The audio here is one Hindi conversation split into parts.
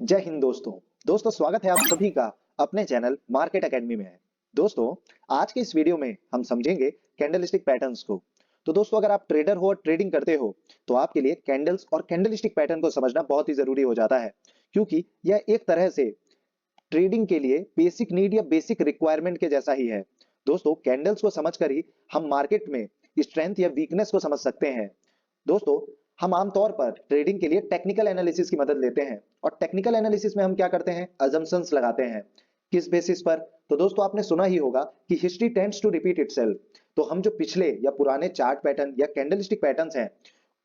जय हिंद दोस्तों। स्वागत है आप सभी का अपने चैनल मार्केट एकेडमी में। दोस्तों, आज के इस वीडियो में हम समझेंगे कैंडलस्टिक पैटर्न्स को। तो दोस्तों, अगर आप ट्रेडर हो और ट्रेडिंग करते हो तो आपके लिए कैंडल्स और कैंडलस्टिक पैटर्न को समझना बहुत ही जरूरी हो जाता है, क्योंकि यह एक तरह से ट्रेडिंग के लिए बेसिक नीड या बेसिक रिक्वायरमेंट के जैसा ही है। दोस्तों, कैंडल्स को समझकर ही हम मार्केट में स्ट्रेंथ या वीकनेस को समझ सकते हैं। दोस्तों, हम आमतौर पर ट्रेडिंग के लिए टेक्निकल एनालिसिस की मदद लेते हैं, और टेक्निकल एनालिसिस में हम क्या करते हैं, अजम्पशंस लगाते हैं। किस बेसिस पर? तो दोस्तों, आपने सुना ही होगा कि history tends to repeat itself. तो हम जो पिछले या पुराने चार्ट पैटर्न या कैंडलस्टिक पैटर्न्स हैं,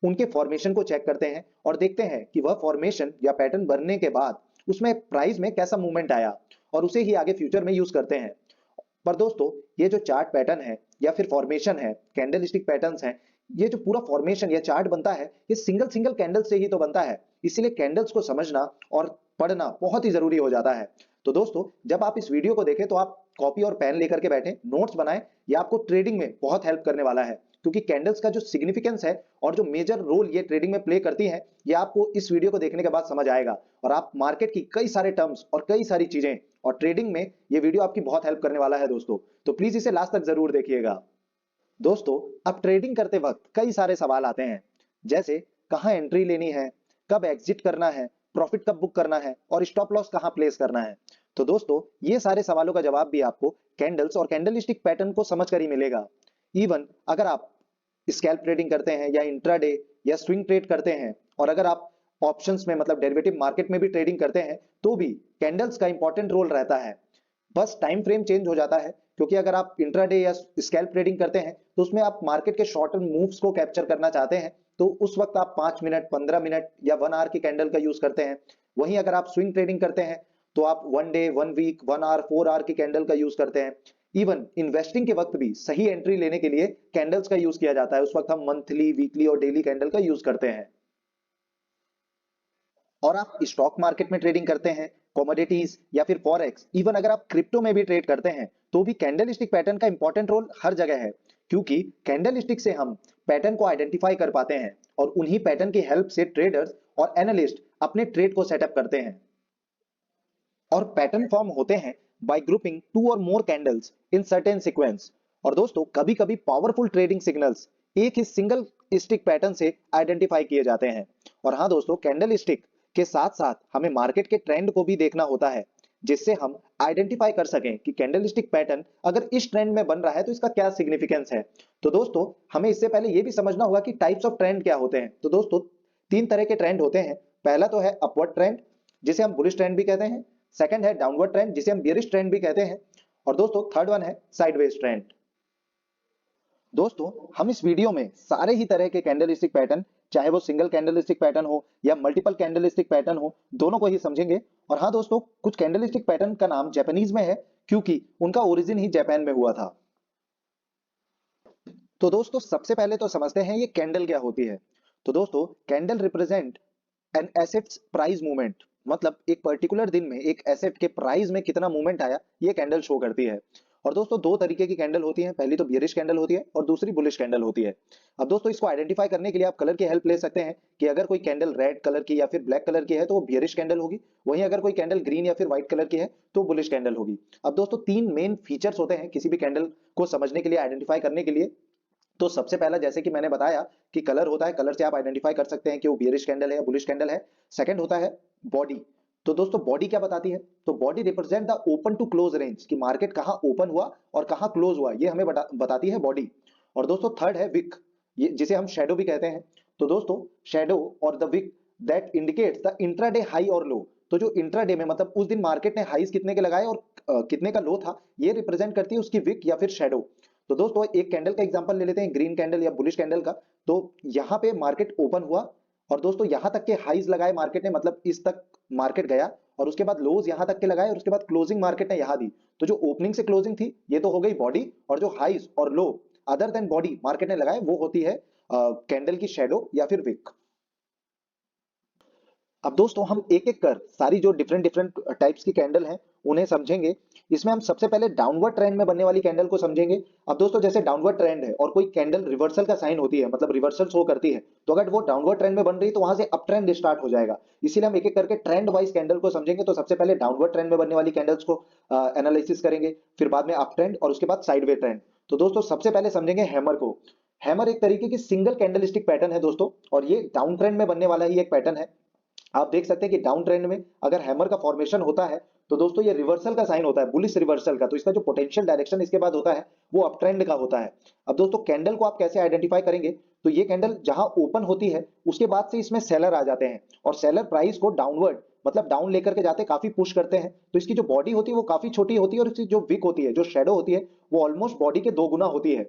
उनके फॉर्मेशन को चेक करते हैं और देखते हैं कि वह फॉर्मेशन या पैटर्न बनने के बाद उसमें प्राइस में कैसा मूवमेंट आया, और उसे ही आगे फ्यूचर में यूज करते हैं। पर दोस्तों, ये जो चार्ट पैटर्न है या फिर फॉर्मेशन है, कैंडलस्टिक पैटर्न्स हैं, ये जो पूरा फॉर्मेशन या चार्ट बनता है, ये सिंगल सिंगल कैंडल से ही तो बनता है। इसलिए कैंडल्स को समझना और पढ़ना बहुत ही जरूरी हो जाता है। तो दोस्तों, जब आप इस वीडियो को देखें तो आप कॉपी और पेन लेकर के बैठें, नोट्स बनाएं। ये आपको ट्रेडिंग में बहुत हेल्प करने वाला है, क्योंकि कैंडल्स का जो सिग्निफिकेंस है और जो मेजर रोल ये ट्रेडिंग में प्ले करती है, ये आपको इस वीडियो को देखने के बाद समझ आएगा, और आप मार्केट की कई सारे टर्म्स और कई सारी चीजें और ट्रेडिंग में ये वीडियो आपकी बहुत हेल्प करने वाला है दोस्तों। तो प्लीज इसे लास्ट तक जरूर देखिएगा। दोस्तों, अब ट्रेडिंग करते वक्त कई सारे सवाल आते हैं, जैसे कहां एंट्री लेनी है, कब एग्जिट करना है, प्रॉफिट कब बुक करना है, और स्टॉप लॉस कहां प्लेस करना है। तो दोस्तों, ये सारे सवालों का जवाब भी आपको कैंडल्स और कैंडलस्टिक पैटर्न को समझकर ही मिलेगा। इवन अगर आप स्कैल्प ट्रेडिंग करते हैं या इंट्राडे या स्विंग ट्रेड करते हैं, और अगर आप ऑप्शंस में मतलब डेरिवेटिव मार्केट में भी ट्रेडिंग करते हैं, तो भी कैंडल्स का इंपॉर्टेंट रोल रहता है। बस टाइम फ्रेम चेंज हो जाता है, क्योंकि अगर आप इंट्राडे या स्कैल्प ट्रेडिंग करते हैं तो उसमें आप मार्केट के शॉर्ट टर्म मूव्स को कैप्चर करना चाहते हैं, तो उस वक्त आप 5 मिनट, 15 मिनट या 1 आवर की कैंडल का यूज करते हैं। वहीं अगर आप स्विंग ट्रेडिंग करते हैं तो आप 1 डे, 1 वीक, 1 आवर, 4 आवर की कैंडल का यूज करते हैं। इवन इन्वेस्टिंग के वक्त भी सही एंट्री लेने के लिए कैंडल्स का यूज किया जाता है। उस वक्त हम मंथली, वीकली और डेली कैंडल का यूज करते हैं। और आप स्टॉक मार्केट में ट्रेडिंग करते हैं, कमोडिटीज या फिर फॉरेक्स, इवन अगर आप क्रिप्टो में भी ट्रेड करते हैं, तो भी कैंडलस्टिक पैटर्न का इंपॉर्टेंट रोल हर जगह है, क्योंकि कैंडलस्टिक से हम पैटर्न को आइडेंटिफाई कर पाते हैं, और उन्हीं पैटर्न की हेल्प से ट्रेडर्स और एनालिस्ट अपने ट्रेड को सेटअप करते हैं। और पैटर्न फॉर्म होते हैं बाय ग्रुपिंग टू और मोर कैंडल्स इन सर्टेन सीक्वेंस। और दोस्तों, कभी कभी पावरफुल ट्रेडिंग सिग्नल्स एक ही सिंगल स्टिक पैटर्न से आइडेंटिफाई किए जाते हैं। और हाँ दोस्तों, कैंडल स्टिक के साथ साथ हमें मार्केट के ट्रेंड को भी देखना होता है, जिससे हम आइडेंटिफाई कर सकें कि कैंडल स्टिक पैटर्न अगर इस ट्रेंड में बन रहा है तो इसका क्या सिग्निफिकेंस है। तो दोस्तों, हमें इससे पहले यह भी समझना होगा कि टाइप्स ऑफ ट्रेंड क्या होते हैं। तो दोस्तों, 3 तरह के ट्रेंड होते हैं। पहला तो है अपवर्ड ट्रेंड, जिसे हम बुलिश ट्रेंड भी कहते हैं। सेकंड है डाउनवर्ड ट्रेंड, जिसे हम बियरिश ट्रेंड भी कहते हैं। और दोस्तों, थर्ड वन है साइडवेज ट्रेंड। दोस्तों, हम इस वीडियो में सारे ही तरह के कैंडलस्टिक पैटर्न, चाहे वो सिंगल कैंडलस्टिक पैटर्न हो या मल्टीपल कैंडलस्टिक पैटर्न हो, दोनों को ही समझेंगे। और हाँ दोस्तों, कुछ कैंडलस्टिक पैटर्न का नाम जापानीज में है, क्योंकि उनका ओरिजिन ही जापान में हुआ था। तो दोस्तों, सबसे पहले तो समझते हैं ये कैंडल क्या होती है। तो दोस्तों, candle represent N assets price movement, मतलब एक पर्टिकुलर दिन में एक एसेट के प्राइस में कितना मूवमेंट आया, ये कैंडल शो करती है। और दोस्तों, 2 तरीके की कैंडल होती है, पहली तो बियरिश कैंडल होती है और दूसरी बुलिश कैंडल होती है। अब दोस्तों, इसको आइडेंटिफाई करने के लिए आप कलर की हेल्प ले सकते हैं, कि अगर कोई कैंडल रेड कलर की या फिर ब्लैक कलर की है तो वो बियरिश कैंडल होगी, वहीं अगर कोई कैंडल ग्रीन या फिर व्हाइट कलर की है तो बुलिश कैंडल होगी। अब दोस्तों, 3 मेन फीचर्स होते हैं किसी भी कैंडल को समझने के लिए, आइडेंटिफाई करने के लिए। तो सबसे पहला, जैसे कि मैंने बताया कि कलर होता है, कलर से आप आइडेंटिफाई कर सकते हैं कि वो बियरिश कैंडल है या बुलिश कैंडल है। सेकंड होता है बॉडी। तो दोस्तों, बॉडी क्या बताती है? तो body represent the open to close range, कि मार्केट कहां ओपन हुआ और कहां क्लोज हुआ, ये हमें बताती है बॉडी। और दोस्तों, थर्ड है विक, ये जिसे हम शैडो भी कहते हैं। तो दोस्तों, शैडो और the wick that indicates the intraday high और लो। तो जो इंट्राडे में, मतलब उस दिन मार्केट ने हाईज कितने के लगाए और कितने का लो था, ये रिप्रेजेंट करती है उसकी विक या फिर शैडो। तो दोस्तों, एक कैंडल का एग्जांपल ले लेते हैं, ग्रीन कैंडल या बुलिश कैंडल का। तो यहाँ पे मार्केट ओपन हुआ, और दोस्तों यहाँ तक के हाईज लगाए मार्केट ने, मतलब इस तक मार्केट गया, और उसके बाद लोज यहाँ तक के लगाए, और उसके बाद क्लोजिंग मार्केट ने यहाँ दी। तो जो ओपनिंग से क्लोजिंग थी, ये तो हो गई बॉडी, और जो हाईज और लो अदर देन बॉडी मार्केट ने लगाए, वो होती है कैंडल की शेडो या फिर विक। अब दोस्तों, हम एक एक कर सारी जो डिफरेंट डिफरेंट टाइप्स की कैंडल हैं उन्हें समझेंगे। इसमें हम सबसे पहले डाउनवर्ड ट्रेंड में बनने वाली कैंडल को समझेंगे। अब दोस्तों जैसे डाउनवर्ड ट्रेंड है और कोई कैंडल रिवर्सल का साइन होती है, मतलब रिवर्सल शो करती है, तो अगर वो डाउनवर्ड ट्रेंड में बन रही है तो वहां से अप ट्रेंड स्टार्ट हो जाएगा। इसीलिए हम एक एक करके ट्रेंड वाइज कैंडल को समझेंगे। तो सबसे पहले डाउनवर्ड ट्रेंड में बनने वाली कैंडल्स को एनालिसिस करेंगे, फिर बाद में अप ट्रेंड और उसके बाद साइडवे ट्रेंड। तो दोस्तों सबसे पहले समझेंगे हैमर को। हैमर एक तरीके की सिंगल कैंडलस्टिक पैटर्न है दोस्तों, और ये डाउन ट्रेंड में बनने वाला ही एक पैटर्न है। आप देख सकते हैं कि डाउन ट्रेंड में अगर हैमर का फॉर्मेशन होता है तो दोस्तों ये रिवर्सल का साइन होता है, बुलिश रिवर्सल का। तो इसका जो पोटेंशियल डायरेक्शन इसके बाद होता है वो अप ट्रेंड का होता है। अब दोस्तों कैंडल को आप कैसे आइडेंटिफाई करेंगे, तो ये कैंडल जहां ओपन होती है उसके बाद से इसमें सेलर आ जाते हैं और सेलर प्राइस को डाउनवर्ड मतलब डाउन लेकर के जाते हैं, काफी पुश करते हैं। तो इसकी जो बॉडी होती है वो काफी छोटी होती है और इसकी जो विक होती है, जो शेडो होती है, वो ऑलमोस्ट बॉडी के 2 गुना होती है।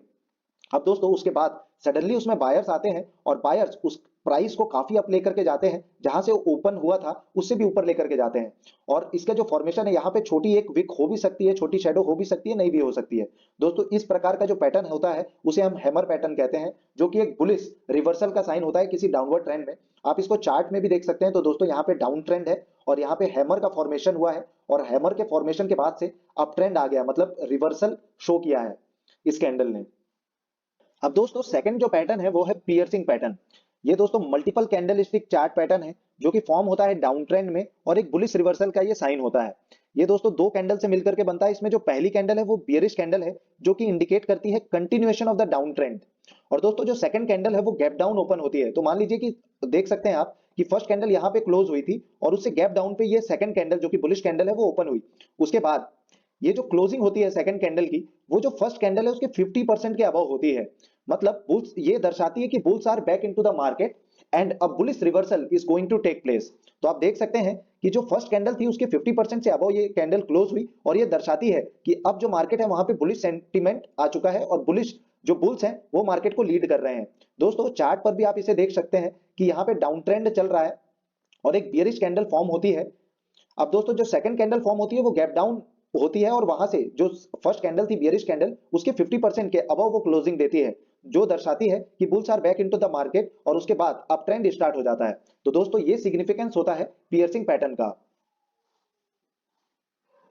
अब दोस्तों उसके बाद सडनली उसमें बायर्स आते हैं और बायर्स उस प्राइस को काफी अप लेकर के जाते हैं, जहां से वो ओपन हुआ था उससे भी ऊपर लेकर के जाते हैं। और इसका जो फॉर्मेशन है यहाँ पे छोटी एक विक हो भी सकती है, छोटी शेडो हो भी सकती है, नहीं भी हो सकती है। दोस्तों इस प्रकार का जो पैटर्न होता है उसे हम हैमर पैटर्न कहते हैं, जो कि एक बुलिश रिवर्सल का साइन होता है किसी डाउनवर्ड ट्रेंड में। आप इसको चार्ट में भी देख सकते हैं। तो दोस्तों यहाँ पे डाउन ट्रेंड है और यहाँ पे हैमर का फॉर्मेशन हुआ है, और हैमर के फॉर्मेशन के बाद से अप ट्रेंड आ गया, मतलब रिवर्सल शो किया है इस कैंडल ने। अब दोस्तों सेकंड जो पैटर्न है वो है पियर्सिंग पैटर्न। ये दोस्तों मल्टीपल कैंडलस्टिक चार्ट पैटर्न है जो कि फॉर्म होता है डाउन ट्रेंड में, और एक बुलिश रिवर्सल का ये साइन होता है। ये दोस्तों 2 कैंडल से मिलकर के बनता है। इसमें जो पहली कैंडल है वो बियरिश कैंडल है, जो कि इंडिकेट करती है continuation of the down trend. और दोस्तों जो सेकंड कैंडल है वो गैप डाउन ओपन होती है। तो मान लीजिए कि देख सकते हैं आप कि फर्स्ट कैंडल यहाँ पे क्लोज हुई थी और उससे गैप डाउन पे ये सेकंड कैंडल जो कि बुलिश कैंडल है वो ओपन हुई। उसके बाद ये जो क्लोजिंग होती है सेकंड कैंडल की, वो जो फर्स्ट कैंडल है उसके 50% के अबव होती है। मतलब बुल्स ये दर्शाती है कि bulls are back into the market and a bullish reversal is going to take place. तो आप देख सकते हैं कि जो फर्स्ट कैंडल थी उसके 50% से अबव ये कैंडल क्लोज हुई, और ये दर्शाती है कि अब जो मार्केट है वहां पे बुलिश सेंटीमेंट आ चुका है और बुलिश जो बुल्स हैं वो मार्केट को लीड कर रहे हैं। दोस्तों चार्ट पर भी आप इसे देख सकते हैं कि यहाँ पे डाउन ट्रेंड चल रहा है और एक बियरिश कैंडल फॉर्म होती है। अब दोस्तों जो सेकंड कैंडल फॉर्म होती है वो गैप डाउन होती है, और वहां से जो फर्स्ट कैंडल थी बियरिश कैंडल उसके 50% के अबव वो क्लोजिंग देती है, जो दर्शाती है कि bulls are back into the market, और उसके बाद अप ट्रेंड स्टार्ट हो जाता है। तो दोस्तों ये सिग्निफिकेंस होता है पियर्सिंग पैटर्न का।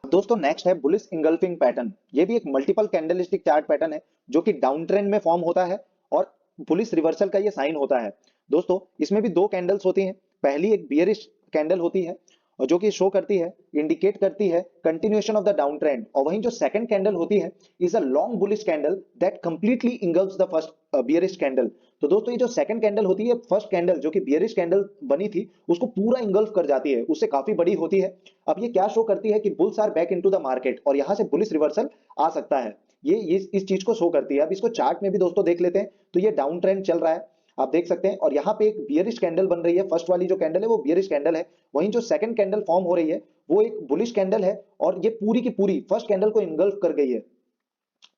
दोस्तों नेक्स्ट है बुलिश इंगल्फिंग पैटर्न। ये भी एक मल्टीपल कैंडलस्टिक चार्ट पैटर्न है जो कि डाउन ट्रेंड में फॉर्म होता है और बुलिश रिवर्सल का ये साइन होता है। दोस्तों इसमें भी 2 कैंडल्स होती हैं। पहली एक बियरिश कैंडल होती है और जो कि शो करती है, इंडिकेट करती है continuation of the down trend, और वहीं जो सेकंड कैंडल होती है is a long bullish candle that completely engulfs the first bearish candle. तो दोस्तों ये जो सेकंड कैंडल होती है, फर्स्ट कैंडल जो कि बियरिश कैंडल बनी थी उसको पूरा इंगल्फ कर जाती है, उससे काफी बड़ी होती है। अब ये क्या शो करती है कि bulls are back into the market और यहां से बुलिश रिवर्सल आ सकता है। ये इस चीज को शो करती है। अब इसको चार्ट में भी दोस्तों देख लेते हैं। तो ये डाउन ट्रेंड चल रहा है, आप देख सकते हैं, और यहाँ पे एक बियरिश कैंडल बन रही है। फर्स्ट वाली जो कैंडल है वो बियरिश कैंडल है, वहीं जो सेकंड कैंडल फॉर्म हो रही है वो एक बुलिश कैंडल है, और ये पूरी की पूरी फर्स्ट कैंडल को इंगल्फ कर गई है।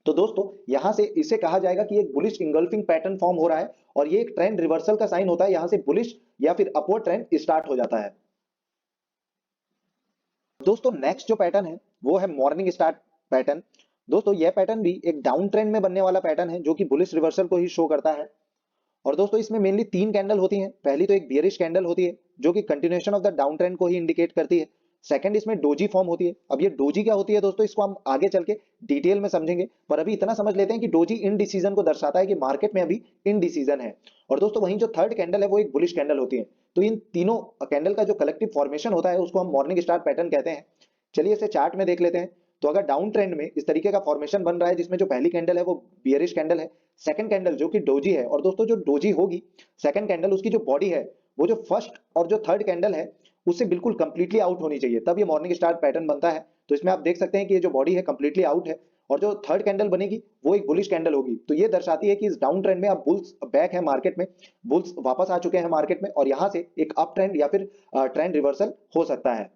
तो दोस्तों यहां से इसे कहा जाएगा कि एक बुलिश इंगल्फिंग पैटर्न फॉर्म हो रहा है, और ये एक ट्रेंड रिवर्सल का साइन होता है। यहां से बुलिश या फिर अपवर्ड ट्रेंड स्टार्ट हो जाता है। दोस्तों नेक्स्ट जो पैटर्न है वो है मॉर्निंग स्टार पैटर्न। दोस्तों यह पैटर्न भी एक डाउन ट्रेंड में बनने वाला पैटर्न है जो कि बुलिश रिवर्सल को ही शो करता है। और दोस्तों इसमें मेनली 3 कैंडल होती हैं। पहली तो एक बियरिश कैंडल होती है जो कि continuation of the down trend को ही इंडिकेट करती है। सेकंड इसमें डोजी फॉर्म होती है। अब ये डोजी क्या होती है दोस्तों, इसको हम आगे चल के डिटेल में समझेंगे, पर अभी इतना समझ लेते हैं कि डोजी इनडिसीजन को दर्शाता है कि मार्केट में अभी इनडिसीजन है। और दोस्तों वहीं जो थर्ड कैंडल है वो एक बुलिश कैंडल होती है। तो इन तीनों कैंडल का जो कलेक्टिव फॉर्मेशन होता है उसको हम मॉर्निंग स्टार पैटर्न कहते हैं। चलिए इसे चार्ट में देख लेते हैं। तो अगर डाउन ट्रेंड में इस तरीके का फॉर्मेशन बन रहा है जिसमें जो पहली कैंडल है वो बियरिश कैंडल है, सेकंड कैंडल जो कि डोजी है, और दोस्तों जो डोजी होगी सेकंड कैंडल उसकी जो बॉडी है वो जो फर्स्ट और जो थर्ड कैंडल है उससे बिल्कुल कंप्लीटली आउट होनी चाहिए, तब ये मॉर्निंग स्टार पैटर्न बनता है। तो इसमें आप देख सकते हैं कि ये जो बॉडी है कंप्लीटली आउट है, और जो थर्ड कैंडल बनेगी वो एक बुलिश कैंडल होगी। तो ये दर्शाती है कि इस डाउन ट्रेंड में अब बुल्स बैक है मार्केट में, बुल्स वापस आ चुके हैं मार्केट में, और यहां से एक अप ट्रेंड या फिर ट्रेंड रिवर्सल हो सकता है।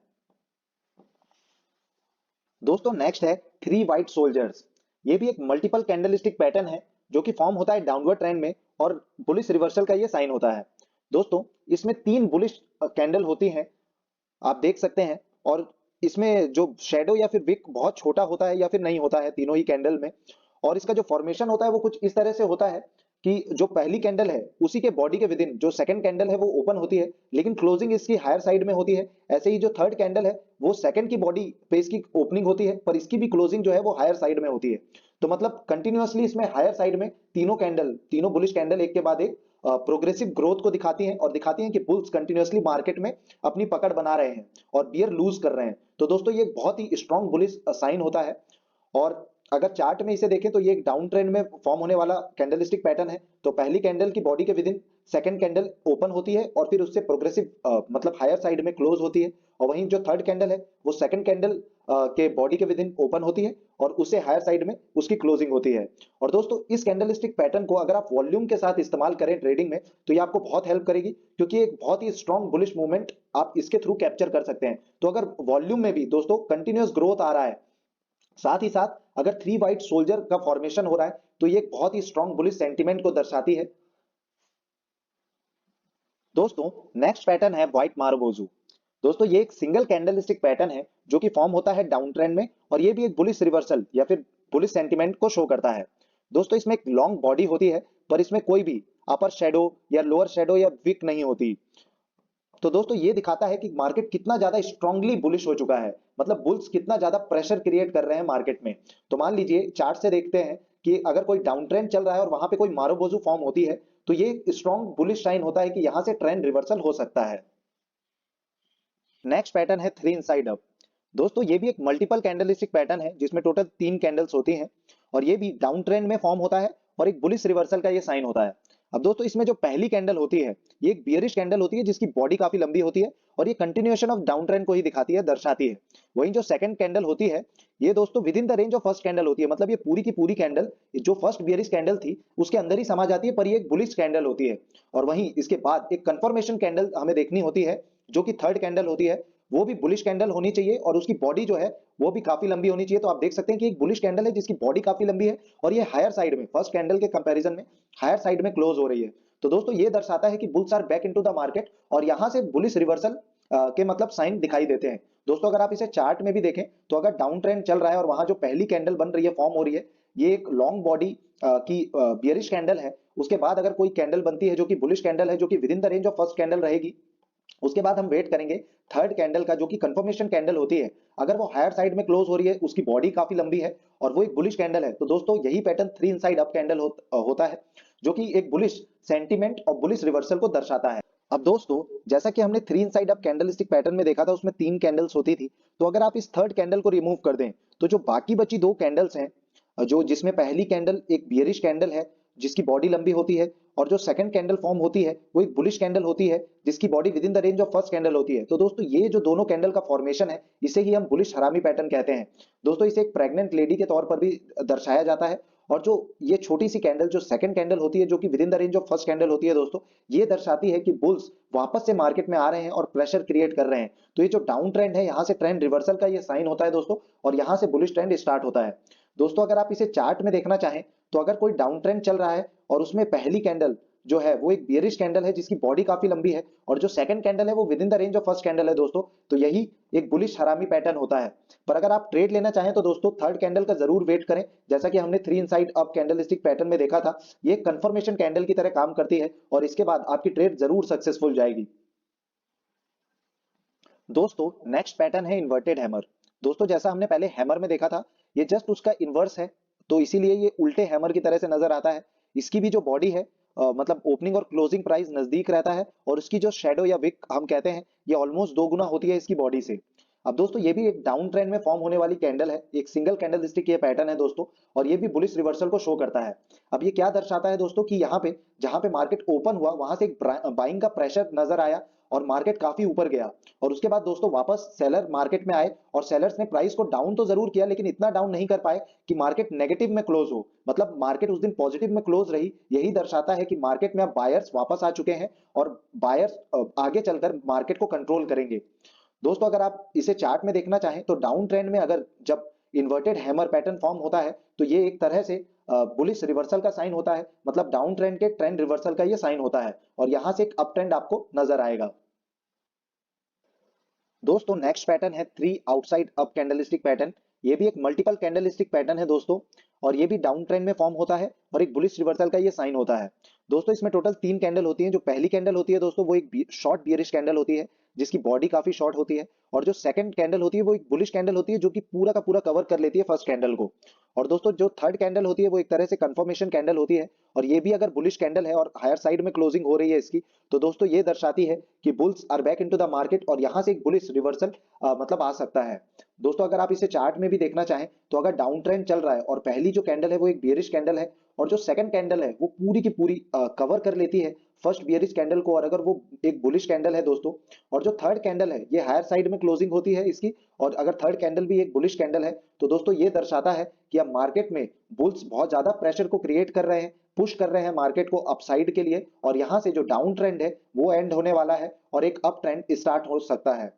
दोस्तों नेक्स्ट है 3 वाइट सोल्जर्स। ये भी एक मल्टीपल कैंडलस्टिक पैटर्न है जो कि फॉर्म होता है डाउनवर्ड ट्रेंड में, और बुलिश रिवर्सल का ये साइन होता है। दोस्तों इसमें 3 बुलिश कैंडल होती हैं, आप देख सकते हैं, और इसमें जो शेडो या फिर विक बहुत छोटा होता है या फिर नहीं होता है तीनों ही कैंडल में। और इसका जो फॉर्मेशन होता है वो कुछ इस तरह से होता है कि जो पहली कैंडल है उसी के बॉडी के विद इन जो सेकंड कैंडल है वो ओपन होती है, लेकिन क्लोजिंग इसकी हायर साइड में होती है। ऐसे ही जो थर्ड कैंडल है वो सेकंड की बॉडी पे इसकी ओपनिंग होती है, पर इसकी भी क्लोजिंग जो है वो हायर साइड में होती है। तो मतलब कंटिन्यूअसली इसमें हायर साइड में तीनों बुलिश कैंडल एक के बाद एक प्रोग्रेसिव ग्रोथ को दिखाती हैं और दिखाती हैं कि बुल्स कंटिन्यूअसली मार्केट में अपनी पकड़ बना रहे हैं और बियर लूज कर रहे हैं। तो दोस्तों ये बहुत ही स्ट्रॉन्ग बुलिश साइन होता है। और अगर चार्ट में इसे देखें तो ये एक डाउन ट्रेंड में फॉर्म होने वाला कैंडलस्टिक पैटर्न है। तो पहली कैंडल की बॉडी के with in second candle open होती है और फिर उससे प्रोग्रेसिव मतलब हायर साइड में क्लोज होती है, और वहीं जो थर्ड कैंडल है वो सेकंड कैंडल के बॉडी के विद इन ओपन होती है और उससे हायर साइड में उसकी क्लोजिंग होती है। और दोस्तों इस कैंडलस्टिक पैटर्न को अगर आप वॉल्यूम के साथ इस्तेमाल करें ट्रेडिंग में तो ये आपको बहुत हेल्प करेगी, क्योंकि एक बहुत ही स्ट्रॉन्ग बुलिश मूवमेंट आप इसके थ्रू कैप्चर कर सकते हैं। तो अगर वॉल्यूम में भी दोस्तों कंटिन्यूअस ग्रोथ आ रहा है, साथ ही साथ अगर थ्री व्हाइट सोल्जर का फॉर्मेशन हो रहा है, तो ये एक बहुत ही स्ट्रॉन्ग बुलिश सेंटीमेंट को दर्शाती है। दोस्तों नेक्स्ट पैटर्न है व्हाइट मार्बोजू। दोस्तों ये एक सिंगल कैंडलस्टिक पैटर्न है जो कि फॉर्म होता है डाउन ट्रेंड में, और ये भी एक बुलिश रिवर्सल या फिर बुलिश सेंटीमेंट को शो करता है। दोस्तों इसमें एक लॉन्ग बॉडी होती है, पर इसमें कोई भी अपर शेडो या लोअर शेडो या विक नहीं होती। तो दोस्तों ये दिखाता है कि मार्केट कितना ज्यादा स्ट्रांगली बुलिश हो चुका है, मतलब बुल्स कितना ज्यादा प्रेशर क्रिएट कर रहे हैं मार्केट में। तो मान लीजिए चार्ट से देखते हैं कि अगर कोई डाउन ट्रेंड चल रहा है और वहां पे कोई मारोबोजू फॉर्म होती है, तो ये स्ट्रॉन्ग बुलिश साइन होता है कि यहां से ट्रेंड रिवर्सल हो सकता है। नेक्स्ट पैटर्न है थ्री इनसाइड अप। दोस्तों ये भी एक मल्टीपल कैंडलस्टिक पैटर्न है जिसमें टोटल 3 कैंडल्स होती हैं, और ये भी डाउन ट्रेंड में फॉर्म होता है और एक बुलिश रिवर्सल का ये साइन होता है। अब दोस्तों इसमें जो पहली कैंडल होती है ये एक बियरिश कैंडल होती है जिसकी बॉडी काफी लंबी होती है और ये कंटिन्यूएशन ऑफ डाउन ट्रेंड को ही दिखाती है, दर्शाती है। वहीं जो सेकंड कैंडल होती है ये दोस्तों with in the range of first candle होती है, मतलब ये पूरी की पूरी कैंडल जो फर्स्ट बियरिश कैंडल थी उसके अंदर ही समा जाती है, पर ये एक बुलिश कैंडल होती है। और वहीं इसके बाद एक कंफर्मेशन कैंडल हमें देखनी होती है जो कि थर्ड कैंडल होती है, वो भी बुलिश कैंडल होनी चाहिए और उसकी बॉडी जो है वो भी काफी लंबी होनी चाहिए। तो आप देख सकते हैं कि एक बुलिश कैंडल है जिसकी बॉडी काफी लंबी है और ये हायर साइड में फर्स्ट कैंडल के कंपैरिजन में हायर साइड में क्लोज हो रही है। तो दोस्तों ये दर्शाता है कि bulls are back into the market और यहां से बुलिश रिवर्सल के मतलब साइन दिखाई देते हैं। दोस्तों अगर आप इसे चार्ट में भी देखें तो अगर डाउन ट्रेंड चल रहा है और वहां जो पहली कैंडल बन रही है फॉर्म हो रही है, ये एक लॉन्ग बॉडी की बियरिश कैंडल है। उसके बाद अगर कोई कैंडल बनती है जो कि बुलिश कैंडल है, जो कि with in the range of first candle रहेगी, उसके बाद हम वेट करेंगे थर्ड कैंडल का जो कि कंफर्मेशन कैंडल होती है। अगर वो हायर साइड में क्लोज हो रही है, उसकी बॉडी काफी लंबी है और वो एक बुलिश कैंडल है, तो दोस्तों यही pattern three inside up candle होता है जो कि एक बुलिश सेंटीमेंट और बुलिश रिवर्सल को दर्शाता है। अब दोस्तों जैसा कि हमने three inside up candlestick pattern में देखा था उसमें 3 कैंडल्स होती थी, तो अगर आप इस थर्ड कैंडल को रिमूव कर दें तो जो बाकी बची 2 कैंडल्स हैं, जो जिसमें पहली कैंडल एक बियरिश कैंडल है जिसकी बॉडी लंबी होती है, और जो सेकंड कैंडल फॉर्म होती है वो एक बुलिश कैंडल होती है जिसकी body with in the range of first candle होती है। तो दोस्तों ये जो दोनों कैंडल का फॉर्मेशन है इसे ही हम बुलिश हरामी पैटर्न कहते हैं। दोस्तों इसे एक प्रेग्नेंट लेडी के तौर पर भी दर्शाया जाता है। और जो ये छोटी सी कैंडल जो सेकंड कैंडल होती है जो कि with in the range of first candle होती है दोस्तों, ये दर्शाती है कि बुल्स वापस से मार्केट में आ रहे हैं और प्रेशर क्रिएट कर रहे हैं। तो ये जो डाउन ट्रेंड है यहाँ से ट्रेंड रिवर्सल का ये साइन होता है दोस्तों, और यहाँ से बुलिश ट्रेंड स्टार्ट होता है। दोस्तों अगर आप इसे चार्ट में देखना चाहें तो अगर कोई डाउन ट्रेंड चल रहा है और उसमें पहली कैंडल जो है वो एक बियरिश कैंडल है जिसकी बॉडी काफी लंबी है, और जो सेकंड कैंडल है वो with in the range of first candle है दोस्तों, तो यही एक बुलिश हरामी पैटर्न होता है। पर अगर आप ट्रेड लेना चाहें तो दोस्तों थर्ड कैंडल का जरूर वेट करें, जैसा कि हमने three inside up candlestick pattern में देखा था। ये कंफर्मेशन कैंडल की तरह काम करती है और इसके बाद आपकी ट्रेड जरूर सक्सेसफुल जाएगी। दोस्तों नेक्स्ट पैटर्न है इन्वर्टेड हैमर। दोस्तों जैसा हमने पहले हैमर में देखा था ये जस्ट उसका इन्वर्स है, तो इसीलिए ये उल्टे हैमर की तरह से नजर आता है। इसकी भी जो बॉडी है मतलब ओपनिंग और क्लोजिंग प्राइस नजदीक रहता है, और उसकी जो शेडो या विक हम कहते हैं ये ऑलमोस्ट 2 गुना होती है इसकी बॉडी से। अब दोस्तों ये भी एक डाउन ट्रेंड में फॉर्म होने वाली कैंडल है, एक सिंगल कैंडल स्टिक ये पैटर्न है दोस्तों, और ये भी बुलिश रिवर्सल को शो करता है। अब ये क्या दर्शाता है दोस्तों कि यहाँ पे जहां पे मार्केट ओपन हुआ वहां से एक बाइंग का प्रेशर नजर आया और मार्केट काफी ऊपर गया, और उसके बाद दोस्तों वापस सेलर मार्केट में आए और सेलर्स ने प्राइस को डाउन तो जरूर किया लेकिन इतना डाउन नहीं कर पाए कि मार्केट नेगेटिव में क्लोज हो, मतलब मार्केट उस दिन पॉजिटिव में क्लोज रही। यही दर्शाता है कि मार्केट में अब बायर्स वापस आ चुके हैं और बायर्स आगे चलकर मार्केट को कंट्रोल करेंगे। दोस्तों अगर आप इसे चार्ट में देखना चाहें तो डाउन ट्रेंड में अगर जब इन्वर्टेड हैमर पैटर्न फॉर्म होता है तो ये एक तरह से बुलिश रिवर्सल का साइन होता है, मतलब डाउन ट्रेंड के ट्रेंड रिवर्सल का ये साइन होता है, और यहां से एक अप ट्रेंड आपको नजर आएगा। दोस्तों नेक्स्ट पैटर्न है three outside up candlestick pattern. ये भी एक मल्टीपल कैंडलस्टिक पैटर्न है दोस्तों, और ये भी डाउन ट्रेंड में फॉर्म होता है और एक बुलिश रिवर्सल का ये साइन होता है। दोस्तों इसमें टोटल 3 कैंडल होती हैं। जो पहली कैंडल होती है दोस्तों वो एक शॉर्ट बियरिश कैंडल होती है, जिसकी बॉडी काफी शॉर्ट होती है। और जो सेकंड कैंडल होती है वो एक बुलिश कैंडल होती है, जो कि पूरा का पूरा कवर कर लेती है फर्स्ट कैंडल को। और दोस्तों जो थर्ड कैंडल होती है वो एक तरह से कंफर्मेशन कैंडल होती है, और ये भी अगर बुलिश कैंडल है और हायर साइड में क्लोजिंग हो रही है इसकी, तो दोस्तों ये दर्शाती है कि bulls are back into the market, और यहां से एक बुलिश रिवर्सल मतलब आ सकता है। दोस्तों अगर आप इसे चार्ट में भी देखना चाहें तो अगर डाउन ट्रेंड चल रहा है और पहली जो कैंडल है वो एक बियरिश कैंडल है, और जो सेकंड कैंडल है वो पूरी की पूरी कवर कर लेती है फर्स्ट बियरिश कैंडल को, और अगर वो एक बुलिश कैंडल है दोस्तों, और जो थर्ड कैंडल है ये हायर साइड में क्लोजिंग होती है इसकी, और अगर थर्ड कैंडल भी एक बुलिश कैंडल है, तो दोस्तों ये दर्शाता है कि अब मार्केट में बुल्स बहुत ज्यादा प्रेशर को क्रिएट कर रहे हैं, पुश कर रहे हैं मार्केट को अपसाइड के लिए, और यहां से जो डाउन ट्रेंड है वो एंड होने वाला है और एक अप ट्रेंड स्टार्ट हो सकता है।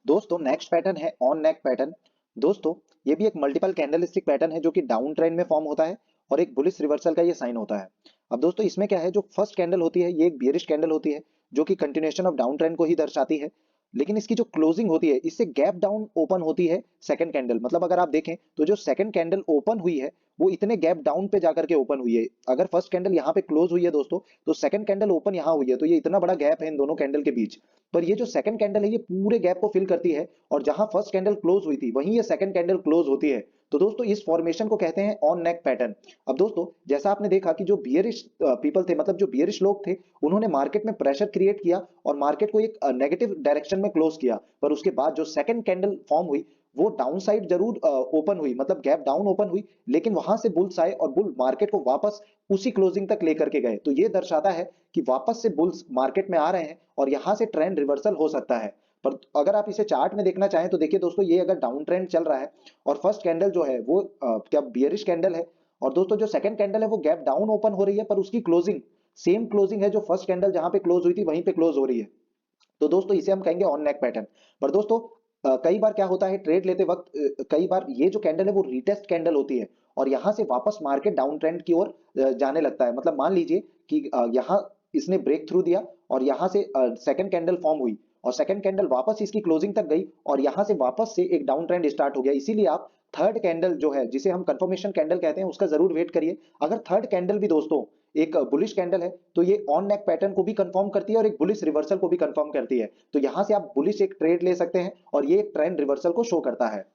दोस्तों नेक्स्ट पैटर्न है ऑन नेक पैटर्न। दोस्तों ये भी एक मल्टीपल कैंडलस्टिक पैटर्न है, जो कि डाउन ट्रेंड में फॉर्म होता है और एक बुलिश रिवर्सल का ये साइन होता है। अब दोस्तों इसमें क्या है, जो फर्स्ट कैंडल होती है ये एक बियरिश कैंडल होती है, जो कि कंटिन्यूएशन ऑफ डाउन ट्रेंड को ही दर्शाती है। लेकिन इसकी जो क्लोजिंग होती है इससे गैप डाउन ओपन होती है सेकंड कैंडल, मतलब अगर आप देखें तो जो सेकंड कैंडल ओपन हुई है वो इतने गैप डाउन पे जाकर के ओपन हुई है। अगर फर्स्ट कैंडल यहाँ पे क्लोज हुई है दोस्तों, तो सेकंड कैंडल ओपन यहाँ हुई है, तो ये इतना बड़ा गैप है इन दोनों कैंडल के बीच। पर ये जो सेकंड कैंडल है ये पूरे गैप को फिल करती है, और जहां फर्स्ट कैंडल क्लोज हुई थी वहीं ये सेकंड कैंडल क्लोज होती है। तो दोस्तों इस फॉर्मेशन को कहते हैं ऑन नेक पैटर्न। अब दोस्तों जैसा आपने देखा कि जो बियरिश पीपल थे, मतलब जो बियरिश लोग थे, उन्होंने मार्केट में प्रेशर क्रिएट किया और मार्केट को एक नेगेटिव डायरेक्शन में क्लोज किया, पर उसके बाद जो सेकंड कैंडल फॉर्म हुई वो डाउन साइड जरूर ओपन हुई, मतलब गैप डाउन ओपन हुई, लेकिन वहां से बुल्स आए और बुल मार्केट को वापस उसी क्लोजिंग तक लेकर के गए। तो ये दर्शाता है कि वापस से बुल्स मार्केट में आ रहे हैं और यहां से ट्रेंड रिवर्सल हो सकता है। पर अगर आप इसे चार्ट में देखना चाहें तो देखिए दोस्तों, ये अगर डाउन ट्रेंड चल रहा है और फर्स्ट कैंडल जो है वो क्या बियरिश कैंडल है, और दोस्तों जो सेकंड कैंडल है वो गैप डाउन ओपन हो रही है, पर उसकी क्लोजिंग सेम क्लोजिंग है जो फर्स्ट कैंडल जहां पे क्लोज हुई थी वहीं पे क्लोज हो रही है। तो दोस्तों इसे हम कहेंगे ऑन नेक पैटर्न। पर दोस्तों कई बार क्या होता है ट्रेड लेते वक्त, कई बार ये जो कैंडल है वो रीटेस्ट कैंडल होती है, और यहां से वापस मार्केट डाउन ट्रेंड की ओर जाने लगता है। मतलब मान लीजिए कि यहां इसने ब्रेक थ्रू दिया और यहां से सेकंड कैंडल फॉर्म हुई, और सेकंड कैंडल वापस इसकी क्लोजिंग तक गई, और यहां से वापस से एक डाउन ट्रेंड स्टार्ट हो गया। इसीलिए आप थर्ड कैंडल जो है जिसे हम कंफर्मेशन कैंडल कहते हैं उसका जरूर वेट करिए। अगर थर्ड कैंडल भी दोस्तों एक बुलिश कैंडल है तो ये ऑन नेक पैटर्न को भी कंफर्म करती है और एक बुलिश रिवर्सल को भी कंफर्म करती है। तो यहां से आप बुलिश एक ट्रेड ले सकते हैं और ये एक ट्रेंड रिवर्सल को शो करता है।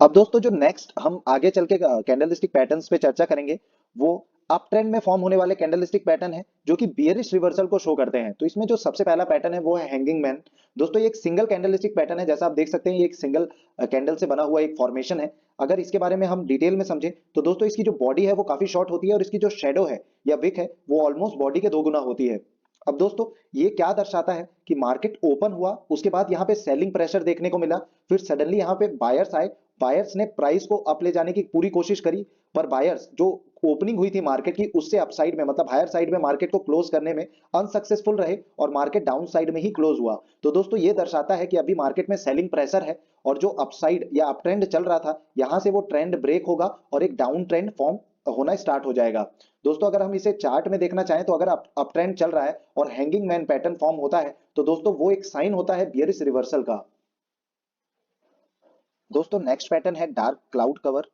अब दोस्तों जो नेक्स्ट हम आगे चल के कैंडलस्टिक पैटर्न्स पे चर्चा करेंगे, वो अप ट्रेंड में फॉर्म होने वाले कैंडलस्टिक पैटर्न है, जो कि बियरिश रिवर्सल को शो करते हैं। तो इसमें जो सबसे पहला पैटर्न है वो है हैंगिंग मैन। दोस्तों ये एक सिंगल कैंडलस्टिक पैटर्न है, जैसा आप देख सकते हैं ये एक सिंगल कैंडल से बना हुआ एक फॉर्मेशन है। अगर इसके बारे में हम डिटेल में समझें तो दोस्तों इसकी जो बॉडी है वो काफी शॉर्ट होती है, और इसकी जो शेडो है या विक है वो ऑलमोस्ट बॉडी के 2 गुना होती है। अब दोस्तों ये क्या दर्शाता है कि मार्केट ओपन हुआ, उसके बाद यहाँ पे सेलिंग प्रेशर देखने को मिला, फिर सडनली यहाँ पे बायर्स आए, बायर्स ने प्राइस को अप ले जाने की पूरी कोशिश करी, पर बायर्स जो ओपनिंग हुई थी मार्केट की उससे अपसाइड में, मतलब हायर साइड में मार्केट को क्लोज करने में अनसक्सेसफुल रहे, और मार्केट डाउन साइड में ही क्लोज हुआ। तो दोस्तों ये दर्शाता है कि अभी मार्केट में सेलिंग प्रेशर है, और जो अपसाइड या अप ट्रेंड चल रहा था यहां से वो ट्रेंड ब्रेक होगा और एक डाउन ट्रेंड फॉर्म होना स्टार्ट हो जाएगा। दोस्तों अगर हम इसे चार्ट में देखना चाहें तो अगर अप ट्रेंड चल रहा है और हैंगिंग मैन पैटर्न फॉर्म होता है, तो दोस्तों वो एक साइन होता है बियरिश रिवर्सल का। दोस्तों नेक्स्ट पैटर्न है डार्क क्लाउड कवर।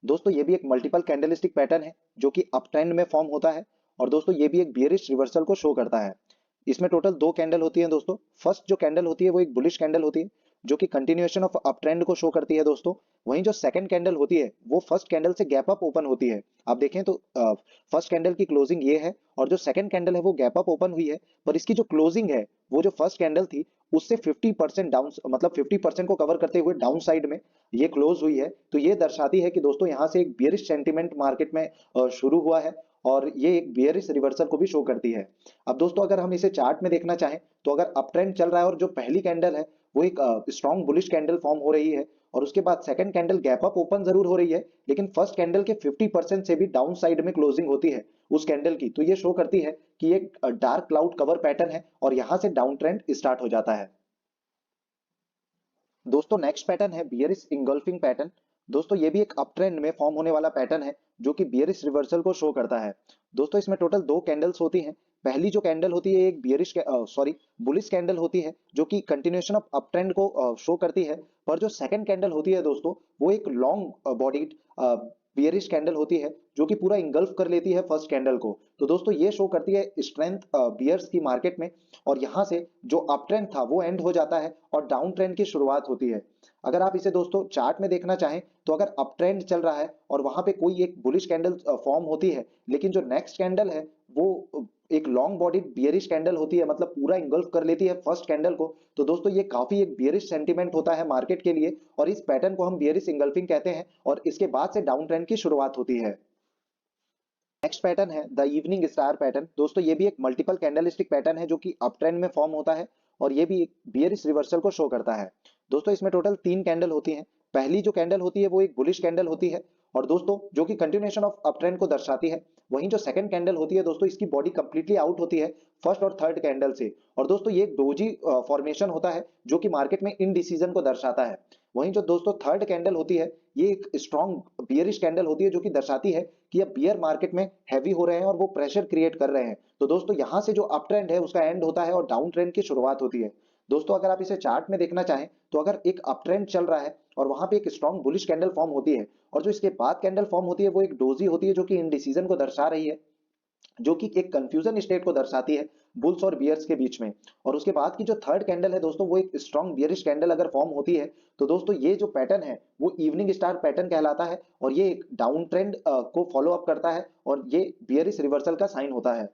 दोस्तों ये भी एक मल्टीपल कैंडलस्टिक पैटर्न है, जो कि अप ट्रेंड में फॉर्म होता है, और दोस्तों ये भी एक बियरिश रिवर्सल को शो करता है। इसमें टोटल 2 कैंडल होती हैं दोस्तों। फर्स्ट जो कैंडल होती है वो एक बुलिश कैंडल होती है, जो कि कंटिन्यूएशन ऑफ अप ट्रेंड को शो करती है दोस्तों। वहीं जो सेकंड कैंडल होती है वो फर्स्ट कैंडल से गैप अप ओपन होती है। आप देखें तो फर्स्ट कैंडल की क्लोजिंग ये है, और जो सेकंड कैंडल है वो गैप अप ओपन हुई है, पर इसकी जो क्लोजिंग है वो जो फर्स्ट कैंडल थी उससे 50% डाउन, मतलब 50% को कवर करते हुए डाउन साइड में ये क्लोज हुई है। तो ये दर्शाती है कि दोस्तों यहाँ से एक बियरिश सेंटीमेंट मार्केट में शुरू हुआ है, और ये एक बियरिश रिवर्सल को भी शो करती है। अब दोस्तों अगर हम इसे चार्ट में देखना चाहें तो अगर अप ट्रेंड चल रहा है और जो पहली कैंडल है वो एक स्ट्रॉन्ग बुलिश कैंडल फॉर्म हो रही है, और उसके बाद second candle gap up open जरूर हो रही है, लेकिन फर्स्ट कैंडल के 50% से भी डाउन साइड में क्लोजिंग होती है उस कैंडल की, तो ये शो करती है कि एक डार्क क्लाउड कवर पैटर्न है और यहां से डाउन ट्रेंड स्टार्ट हो जाता है। दोस्तों नेक्स्ट पैटर्न है बियरिश इंगल्फिंग पैटर्न। दोस्तों ये भी एक अप ट्रेंड में फॉर्म होने वाला पैटर्न है, जो कि बियरिश रिवर्सल को शो करता है। दोस्तों इसमें टोटल 2 कैंडल्स होती हैं। पहली जो कैंडल होती है एक बुलिश कैंडल होती है जो कि कंटिन्यूएशन ऑफ अप ट्रेंड को शो करती है। पर जो सेकंड कैंडल होती है दोस्तों, वो एक लॉन्ग बॉडीड बियरिश कैंडल होती है जो कि पूरा इंगल्फ कर लेती है फर्स्ट कैंडल को। तो दोस्तों ये शो करती है स्ट्रेंथ बियर्स की मार्केट में, और यहाँ से जो अप ट्रेंड था वो एंड हो जाता है और डाउन ट्रेंड की शुरुआत होती है। अगर आप इसे दोस्तों चार्ट में देखना चाहें तो अगर अप ट्रेंड चल रहा है और वहां पे कोई एक बुलिश कैंडल फॉर्म होती है, लेकिन जो नेक्स्ट कैंडल है वो एक लॉन्ग बॉडीड बियरिश कैंडल होती है, मतलब पूरा इंगल्फ कर लेती है फर्स्ट कैंडल को, तो दोस्तों ये काफी एक बियरिश सेंटीमेंट होता है मार्केट के लिए, और इस पैटर्न को हम बियरिश इंगल्फिंग कहते हैं, और इसके बाद से डाउन ट्रेंड की शुरुआत होती है। नेक्स्ट पैटर्न है द इवनिंग स्टार पैटर्न। दोस्तों ये भी एक मल्टीपल कैंडलस्टिक पैटर्न है जो कि अप ट्रेंड में फॉर्म होता है, और ये भी एक बियरिश रिवर्सल को शो करता है। दोस्तों इसमें टोटल 3 कैंडल होती हैं। पहली जो कैंडल होती है वो एक बुलिश कैंडल होती है, और दोस्तों जो कि कंटिन्यूएशन ऑफ अप ट्रेंड को दर्शाती है। वहीं जो सेकंड कैंडल होती है दोस्तों, इसकी बॉडी कंप्लीटली आउट होती है फर्स्ट और थर्ड कैंडल से, और दोस्तों ये एक डोजी फॉर्मेशन होता है जो कि मार्केट में इनडिसीजन को दर्शाता है। वहीं जो दोस्तों थर्ड कैंडल होती है, ये एक स्ट्रॉन्ग बियरिश कैंडल होती है जो कि दर्शाती है कि अब बियर मार्केट में हैवी हो रहे हैं और वो प्रेशर क्रिएट कर रहे हैं। तो दोस्तों यहां से जो अप ट्रेंड है उसका एंड होता है और डाउन ट्रेंड की शुरुआत होती है। दोस्तों अगर आप इसे चार्ट में देखना चाहें तो अगर एक अप ट्रेंड चल रहा है और वहां पे एक स्ट्रॉन्ग बुलिश कैंडल फॉर्म होती है, और जो इसके बाद कैंडल फॉर्म होती है वो एक डोजी होती है जो कि इनडिसीजन को दर्शा रही है, जो कि एक कंफ्यूजन स्टेट को दर्शाती है बुल्स और बियर्स के बीच में। और उसके बाद की जो थर्ड कैंडल है दोस्तों, वो एक स्ट्रॉन्ग बियरिश कैंडल अगर फॉर्म होती है, तो दोस्तों ये जो पैटर्न है वो इवनिंग स्टार पैटर्न कहलाता है, और ये एक डाउन ट्रेंड को फॉलो अप करता है, और ये बियरिश रिवर्सल का साइन होता है।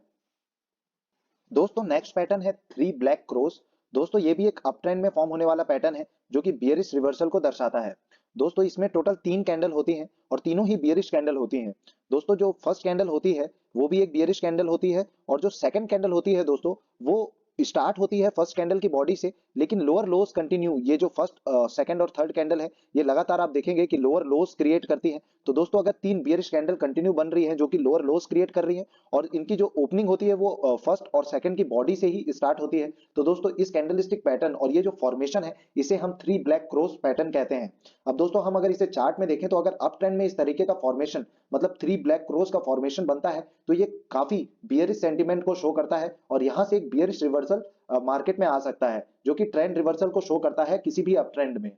दोस्तों नेक्स्ट पैटर्न है थ्री ब्लैक क्रॉस। दोस्तों ये भी एक अप ट्रेंड में फॉर्म होने वाला पैटर्न है जो कि बियरिश रिवर्सल को दर्शाता है। दोस्तों इसमें टोटल 3 कैंडल होती हैं और तीनों ही बियरिश कैंडल होती हैं। दोस्तों जो फर्स्ट कैंडल होती है वो भी एक बियरिश कैंडल होती है, और जो सेकंड कैंडल होती है दोस्तों, वो स्टार्ट होती है फर्स्ट कैंडल की बॉडी से, लेकिन लोअर लोज कंटिन्यू, ये जो फर्स्ट सेकंड और थर्ड कैंडल है ये लगातार आप देखेंगे कि लोअर लोज क्रिएट करती है। तो दोस्तों अगर 3 बियरिश कैंडल कंटिन्यू बन रही है जो कि लोअर लोज क्रिएट कर रही है, और इनकी जो ओपनिंग होती है वो फर्स्ट और सेकंड की बॉडी से ही स्टार्ट होती है, तो दोस्तों इस कैंडलस्टिक पैटर्न और ये जो फॉर्मेशन है इसे हम थ्री ब्लैक क्रॉस पैटर्न कहते हैं। अब दोस्तों हम अगर इसे चार्ट में देखें तो अगर अप ट्रेंड में इस तरीके का फॉर्मेशन, मतलब थ्री ब्लैक क्रॉस का फॉर्मेशन बनता है, तो ये काफी बियरिश सेंटीमेंट को शो करता है, और यहां से एक बियरिश रिवर्सल मार्केट में आ सकता है जो कि ट्रेंड रिवर्सल को शो करता है किसी भी अप ट्रेंड में।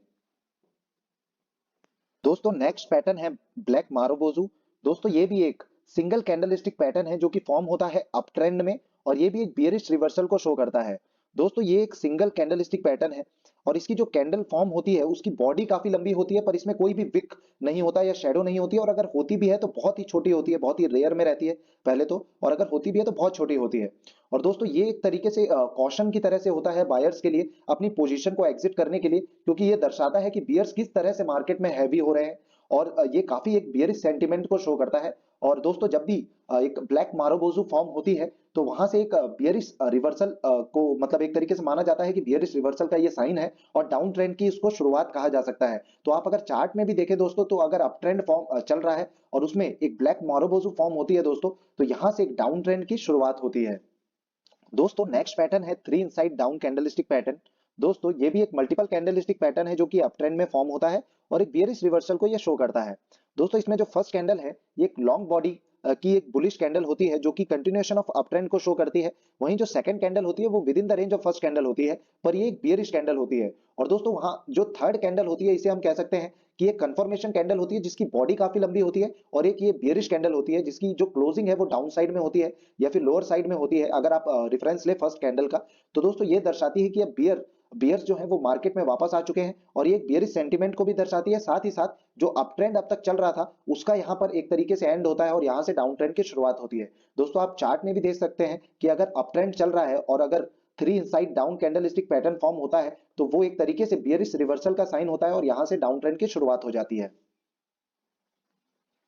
दोस्तों नेक्स्ट पैटर्न है ब्लैक मारोबोजू। दोस्तों ये भी एक सिंगल कैंडलस्टिक पैटर्न है जो कि फॉर्म होता है अप ट्रेंड में, और ये भी एक बियरिश रिवर्सल को शो करता है। दोस्तों ये एक सिंगल कैंडलस्टिक पैटर्न है, और इसकी जो कैंडल फॉर्म होती है उसकी बॉडी काफी लंबी होती है, पर इसमें कोई भी विक नहीं होता या शेडो नहीं होती है, और अगर होती भी है तो बहुत ही छोटी होती है, बहुत ही रेयर में रहती है पहले तो, और अगर होती भी है तो बहुत छोटी होती है। और दोस्तों ये एक तरीके से कॉशन की तरह से होता है बायर्स के लिए अपनी पोजीशन को एग्जिट करने के लिए, क्योंकि ये दर्शाता है कि बियर्स किस तरह से मार्केट में हैवी हो रहे हैं, और ये काफी एक बियरिश सेंटीमेंट को शो करता है। और दोस्तों जब भी एक ब्लैक मारोबोजू फॉर्म होती है तो वहां से एक बियरिश रिवर्सल को, मतलब एक तरीके से माना जाता है कि बियरिश रिवर्सल का ये साइन है, और डाउन ट्रेंड की इसको शुरुआत कहा जा सकता है। तो आप अगर चार्ट में भी देखें दोस्तों, तो अगर अप ट्रेंड फॉर्म चल रहा है और उसमें एक ब्लैक मारोबोजू फॉर्म होती है दोस्तों, तो यहां से एक डाउन ट्रेंड की शुरुआत होती है। दोस्तों नेक्स्ट पैटर्न है three inside down candlestick pattern. दोस्तों ये भी एक मल्टीपल कैंडलस्टिक पैटर्न है जो कि अप ट्रेंड में फॉर्म होता है, और एक बियरिश रिवर्सल को ये शो करता है। दोस्तों इसमें जो फर्स्ट कैंडल है ये एक लॉन्ग बॉडी की एक बुलिश कैंडल होती है जो कि कंटिन्यूएशन ऑफ अप ट्रेंड को शो करती है। वहीं जो सेकंड कैंडल होती है वो with in the range of first candle होती है, पर ये एक बियरिश कैंडल होती है। और दोस्तों वहां जो थर्ड कैंडल होती है इसे हम कह सकते हैं कि एक कंफर्मेशन कैंडल होती है जिसकी बॉडी काफी लंबी होती है, और एक ये बियरिश कैंडल होती है जिसकी जो क्लोजिंग है वो डाउन साइड में होती है या फिर लोअर साइड में होती है। अगर आप रेफरेंस ले फर्स्ट कैंडल का, तो दोस्तों ये दर्शाती है कि अब बियर्स जो है वो मार्केट में वापस आ चुके हैं, और ये एक बियरिश सेंटीमेंट को भी दर्शाती है। साथ ही साथ जो अप ट्रेंड अब तक चल रहा था उसका यहाँ पर एक तरीके से एंड होता है, और यहाँ से डाउन ट्रेंड की शुरुआत होती है। दोस्तों आप चार्ट में भी देख सकते हैं कि अगर अप ट्रेंड चल रहा है और अगर three inside down candlestick pattern form होता है, तो वो एक तरीके से बियरिश रिवर्सल का साइन होता है, और यहाँ से डाउन ट्रेंड की शुरुआत हो जाती है।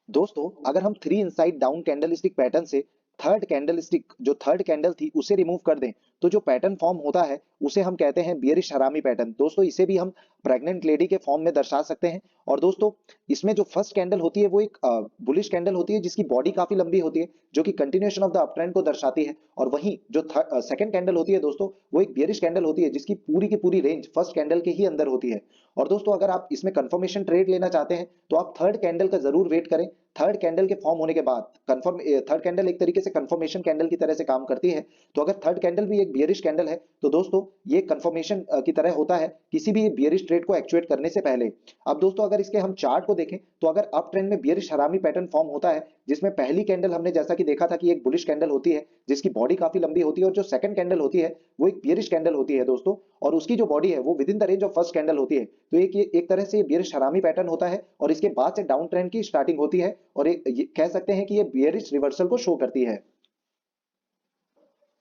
दोस्तों अगर हम three inside down candlestick pattern से जो थर्ड कैंडल थी उसे रिमूव कर दें, तो जो पैटर्न फॉर्म होता है उसे हम कहते हैं बियरिश हरामी पैटर्न। दोस्तों इसे भी हम प्रेग्नेंट लेडी के फॉर्म में दर्शा सकते हैं, और दोस्तों इसमें जो फर्स्ट कैंडल होती है वो एक बुलिश कैंडल होती है जिसकी बॉडी काफी लंबी होती है, जो कि continuation of the up trend को दर्शाती है। और वहीं जो सेकंड कैंडल होती है दोस्तों, वो एक बियरिश कैंडल होती है जिसकी पूरी की पूरी रेंज फर्स्ट कैंडल के ही अंदर होती है। और दोस्तों अगर आप इसमें कंफर्मेशन ट्रेड लेना चाहते हैं तो आप थर्ड कैंडल का जरूर वेट करें। थर्ड कैंडल के फॉर्म होने के बाद कंफर्म, थर्ड कैंडल एक तरीके से कंफर्मेशन कैंडल की तरह से काम करती है। तो अगर थर्ड कैंडल भी एक बियरिश कैंडल है तो दोस्तों ये कंफर्मेशन की तरह होता है किसी भी बियरिश ट्रेड को एक्चुएट करने से पहले। अब दोस्तों अगर इसके हम चार्ट को देखें तो अगर अप ट्रेंड में बियरिश हरामी पैटर्न फॉर्म होता है जिसमें पहली कैंडल हमने जैसा कि देखा था कि एक बुलिश कैंडल होती है जिसकी बॉडी काफी लंबी होती है, और जो सेकंड कैंडल होती है वो एक बियरिश कैंडल होती है दोस्तों, और उसकी जो बॉडी है वो with in the range of first candle होती है। तो एक तरह से बियरिश हरामी पैटर्न होता है और इसके बाद से डाउन ट्रेंड की स्टार्टिंग होती है, और ये कह सकते हैं कि ये बियरिश रिवर्सल को शो करती है।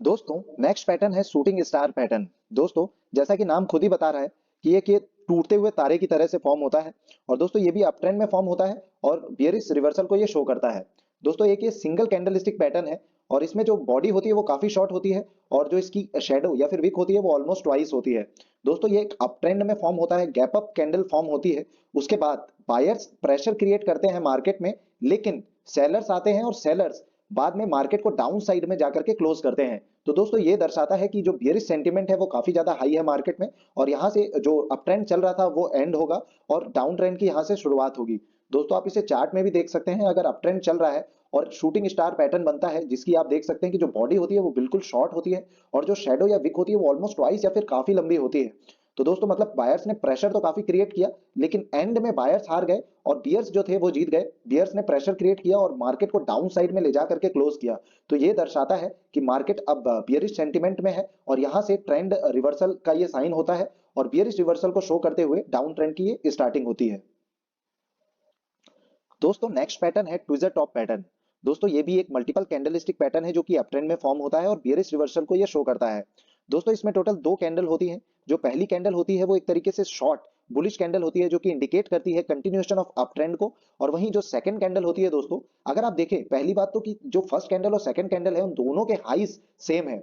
दोस्तों नेक्स्ट पैटर्न है शूटिंग स्टार पैटर्न। दोस्तों जैसा कि नाम खुद ही बता रहा है कि ये टूटते हुए तारे की तरह से फॉर्म होता है, और दोस्तों ये भी अप ट्रेंड में फॉर्म होता है और बियरिश रिवर्सल को ये शो करता है। दोस्तों एक ये सिंगल कैंडलस्टिक पैटर्न है और इसमें जो बॉडी होती है वो काफी शॉर्ट होती है, और जो इसकी शेडो या फिर विक होती है वो ऑलमोस्ट ट्वाइस होती है। दोस्तों ये एक अप ट्रेंड में फॉर्म होता है, गैप अप कैंडल फॉर्म होती है, उसके बाद बायर्स प्रेशर क्रिएट करते हैं मार्केट में, लेकिन सेलर्स आते हैं और सेलर्स बाद में मार्केट को डाउन साइड में जाकर के क्लोज करते हैं। तो दोस्तों ये दर्शाता है कि जो बियरिश सेंटीमेंट है वो काफी ज्यादा हाई है मार्केट में, और यहाँ से जो अप ट्रेंड चल रहा था वो एंड होगा और डाउन ट्रेंड की यहाँ से शुरुआत होगी। दोस्तों आप इसे चार्ट में भी देख सकते हैं, अगर अप ट्रेंड चल रहा है और शूटिंग स्टार पैटर्न बनता है जिसकी आप देख सकते हैं कि जो बॉडी होती है वो बिल्कुल शॉर्ट होती है और जो शेडो या विक होती है वो ऑलमोस्ट ट्वाइस या फिर काफी लंबी होती है। तो दोस्तों मतलब बायर्स ने प्रेशर तो काफी क्रिएट किया, लेकिन एंड में बायर्स हार गए और बियर्स जो थे वो जीत गए। बियर्स ने प्रेशर क्रिएट किया और मार्केट को डाउन साइड में ले जा करके क्लोज किया। तो ये दर्शाता है कि मार्केट अब बियरिश सेंटीमेंट में है और यहाँ से ट्रेंड रिवर्सल का ये साइन होता है, और बियरिश रिवर्सल को शो करते हुए डाउन ट्रेंड की ये स्टार्टिंग होती है। दोस्तों नेक्स्ट पैटर्न है ट्विजर टॉप पैटर्न। दोस्तों ये भी एक मल्टीपल कैंडलस्टिक पैटर्न है जो कि अपट्रेंड में फॉर्म होता है और बियरिश रिवर्सल को ये शो करता है। दोस्तों इसमें टोटल दो कैंडल होती हैं। जो पहली कैंडल होती है वो एक तरीके से शॉर्ट बुलिश कैंडल होती है जो कि इंडिकेट करती है कंटिन्यूएशन ऑफ अप ट्रेंड को, और वहीं जो सेकंड कैंडल होती है दोस्तों, अगर आप देखें पहली बात तो कि जो फर्स्ट कैंडल और सेकंड कैंडल है उन दोनों के हाईज सेम है,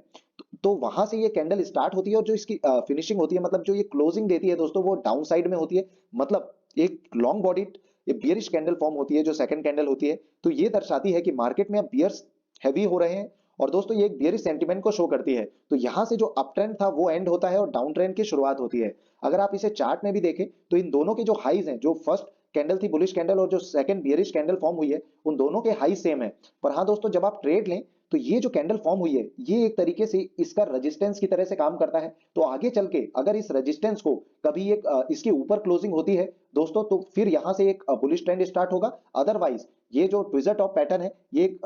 तो वहां से ये कैंडल स्टार्ट होती है और जो इसकी फिनिशिंग होती है, मतलब जो ये क्लोजिंग देती है दोस्तों, वो डाउन साइड में होती है। मतलब एक लॉन्ग बॉडी ये बियरिश कैंडल फॉर्म होती है जो सेकंड कैंडल होती है। तो ये दर्शाती है कि मार्केट में अब बियर्स हैवी हो रहे हैं, और दोस्तों ये एक बियरिश सेंटीमेंट को शो करती है। तो यहां से जो अप ट्रेंड था वो एंड होता है और डाउन ट्रेंड की शुरुआत होती है। अगर आप इसे चार्ट में भी देखें तो इन दोनों के जो हाईज हैं, जो फर्स्ट कैंडल थी बुलिश कैंडल और जो सेकंड बियरिश कैंडल फॉर्म हुई है, उन दोनों के हाई सेम है। पर हाँ दोस्तों जब आप ट्रेड लें तो ये जो कैंडल फॉर्म हुई है ये एक तरीके से इसका रेजिस्टेंस की तरह से काम करता है। तो आगे चल के अगर इस रेजिस्टेंस को कभी एक इसके ऊपर क्लोजिंग होती है दोस्तों, तो फिर यहां से एक बुलिश ट्रेंड स्टार्ट होगा। अदरवाइज ये जो ट्विजर टॉप पैटर्न है ये एक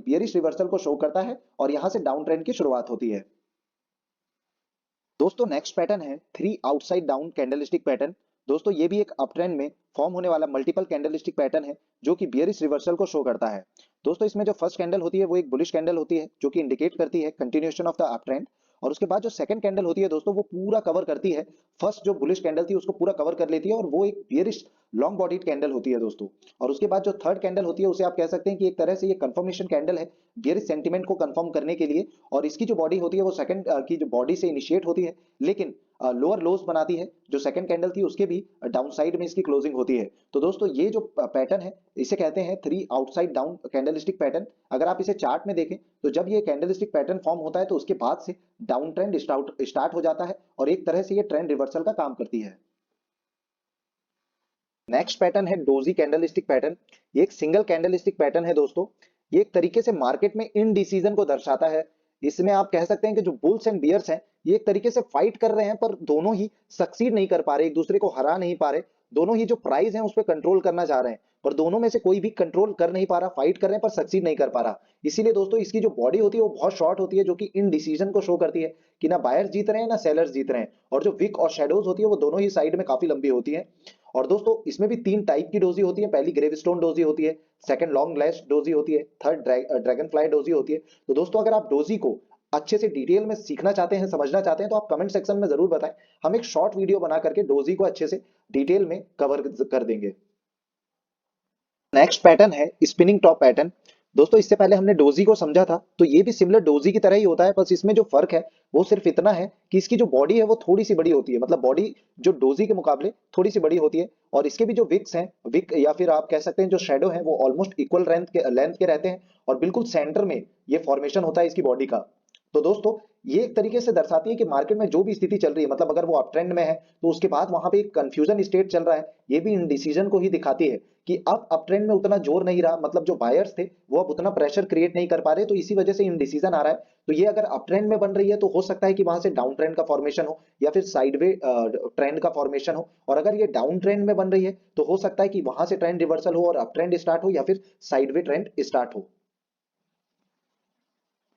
बियरिश रिवर्सल को शो करता है और यहां से डाउन ट्रेंड की शुरुआत होती है। दोस्तों नेक्स्ट पैटर्न है three outside down candlestick pattern. दोस्तों ये भी एक अप ट्रेंड में फॉर्म होने वाला मल्टीपल कैंडलस्टिक पैटर्न है जो कि बियरिश रिवर्सल को शो करता है। दोस्तों इसमें जो फर्स्ट कैंडल होती है वो एक बुलिश कैंडल होती है जो कि इंडिकेट करती है continuation of the up trend, और उसके बाद जो सेकंड कैंडल होती है दोस्तों वो पूरा कवर करती है, फर्स्ट जो बुलिश कैंडल थी उसको पूरा कवर कर लेती है और वो एक बियरिश लॉन्ग बॉडीड कैंडल होती है दोस्तों। और उसके बाद जो थर्ड कैंडल होती है उसे आप कह सकते हैं कि एक तरह से ये कंफर्मेशन कैंडल है बियरिश सेंटीमेंट को कंफर्म करने के लिए, और इसकी जो बॉडी होती है वो सेकंड की जो बॉडी से इनिशिएट होती है, लेकिन लोअर लोज बनाती है। जो सेकंड कैंडल थी उसके भी डाउन साइड में इसकी क्लोजिंग होती है। तो दोस्तों ये जो पैटर्न है इसे कहते हैं three outside down candlestick pattern. अगर आप इसे चार्ट में देखें तो जब ये कैंडलस्टिक पैटर्न फॉर्म होता है तो उसके बाद से डाउन ट्रेंड स्टार्ट हो जाता है और एक तरह से ये ट्रेंड रिवर्सल का काम करती है। नेक्स्ट पैटर्न है डोजी कैंडलस्टिक पैटर्न। ये एक सिंगल कैंडलस्टिक पैटर्न है दोस्तों। ये एक तरीके से मार्केट में इनडिसीजन को दर्शाता है। इसमें आप कह सकते हैं कि जो बुल्स एंड बियर्स हैं ये एक तरीके से फाइट कर रहे हैं पर दोनों ही सक्सीड नहीं कर पा रहे, एक दूसरे को हरा नहीं पा रहे। दोनों ही जो प्राइस है उस पर कंट्रोल करना चाह रहे हैं पर दोनों में से कोई भी कंट्रोल कर नहीं पा रहा, फाइट कर रहे हैं पर सक्सीड नहीं कर पा रहा। इसीलिए दोस्तों इसकी जो बॉडी होती है वो बहुत शॉर्ट होती है जो कि इनडिसीजन को शो करती है कि ना बायर्स जीत रहे हैं ना सेलर्स जीत रहे हैं, और जो विक और शेडोज होती है वो दोनों ही साइड में काफी लंबी होती है। और दोस्तों इसमें भी तीन टाइप की डोजी होती है। पहली ग्रेवस्टोन डोजी होती है, सेकंड लॉन्ग लैश डोजी होती है, थर्ड ड्रैगन फ्लाई डोजी होती है। तो दोस्तों अगर आप डोजी को अच्छे से डिटेल में सीखना चाहते हैं, समझना चाहते हैं, तो आप कमेंट सेक्शन में जरूर बताएं। हम एक शॉर्ट वीडियो बना करके डोजी को अच्छे से डिटेल में कवर कर देंगे। नेक्स्ट पैटर्न है स्पिनिंग टॉप पैटर्न। दोस्तों इससे पहले हमने डोजी को समझा था, तो ये भी सिमिलर डोजी की तरह ही होता है, बस इसमें जो फर्क है वो सिर्फ इतना है कि इसकी जो बॉडी है वो थोड़ी सी बड़ी होती है, मतलब बॉडी जो डोजी के मुकाबले थोड़ी सी बड़ी होती है। और इसके भी जो विक्स हैं, विक या फिर आप कह सकते हैं जो शेडो है, वो ऑलमोस्ट इक्वल लेंथ के रहते हैं, और बिल्कुल सेंटर में ये फॉर्मेशन होता है इसकी बॉडी का। तो दोस्तों ये एक तरीके से दर्शाती है कि मार्केट में जो भी स्थिति चल रही है, मतलब अगर वो अप ट्रेंड में है तो उसके बाद वहां पे एक कंफ्यूजन स्टेट चल रहा है, ये भी इंडिसीजन को ही दिखाती है कि अब अप ट्रेंड में उतना जोर नहीं रहा, मतलब जो बायर्स थे वो अब उतना प्रेशर क्रिएट नहीं कर पा रहे, तो इसी वजह से इंडिसीजन आ रहा है। तो ये अगर अप ट्रेंड में बन रही है तो हो सकता है कि वहां से डाउन ट्रेंड का फॉर्मेशन हो, या फिर साइडवे ट्रेंड का फॉर्मेशन हो, और अगर ये डाउन ट्रेंड में बन रही है तो हो सकता है कि वहां से ट्रेंड रिवर्सल हो और अप ट्रेंड स्टार्ट हो, या फिर साइडवे ट्रेंड स्टार्ट हो।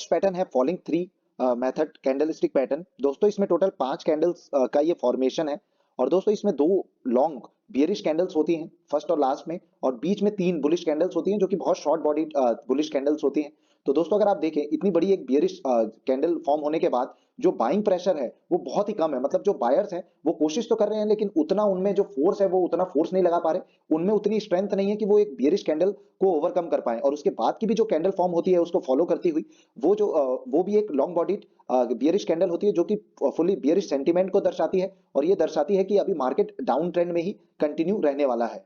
पैटर्न है falling three method candlestick pattern. दोस्तों इसमें टोटल 5 कैंडल्स का ये फॉर्मेशन है, और दोस्तों इसमें दो लॉन्ग बियरिश कैंडल्स होती हैं फर्स्ट और लास्ट में, और बीच में 3 बुलिश कैंडल्स होती हैं जो कि बहुत शॉर्ट बॉडी बुलिश कैंडल्स होती हैं। तो दोस्तों अगर आप देखें इतनी बड़ी एक बियरिश कैंडल फॉर्म होने के बाद जो बाइंग प्रेशर है वो बहुत ही कम है, मतलब जो बायर्स हैं वो कोशिश तो कर रहे हैं लेकिन उतना उनमें जो फोर्स है वो उतना फोर्स नहीं लगा पा रहे, उनमें उतनी स्ट्रेंथ नहीं है कि वो एक बियरिश कैंडल को ओवरकम कर पाए, और उसके बाद की भी जो कैंडल फॉर्म होती है उसको फॉलो करती हुई वो भी एक लॉन्ग बॉडीड बियरिश कैंडल होती है जो कि फुली बियरिश सेंटीमेंट को दर्शाती है, और ये दर्शाती है कि अभी मार्केट डाउन ट्रेंड में ही कंटिन्यू रहने वाला है।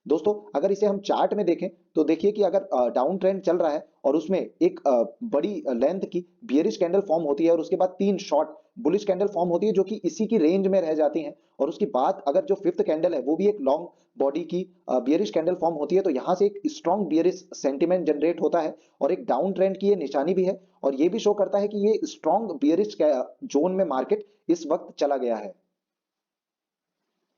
दोस्तों अगर इसे हम चार्ट में देखें तो देखिए कि अगर डाउन ट्रेंड चल रहा है और उसमें एक बड़ी लेंथ की बियरिश कैंडल फॉर्म होती है और उसके बाद 3 शॉर्ट बुलिश कैंडल फॉर्म होती है जो कि इसी की रेंज में रह जाती हैं, और उसके बाद अगर जो फिफ्थ कैंडल है वो भी एक लॉन्ग बॉडी की बियरिश कैंडल फॉर्म होती है, तो यहाँ से एक स्ट्रॉन्ग बियरिश सेंटीमेंट जनरेट होता है, और एक डाउन ट्रेंड की ये निशानी भी है, और ये भी शो करता है कि ये स्ट्रॉन्ग बियरिश जोन में मार्केट इस वक्त चला गया है।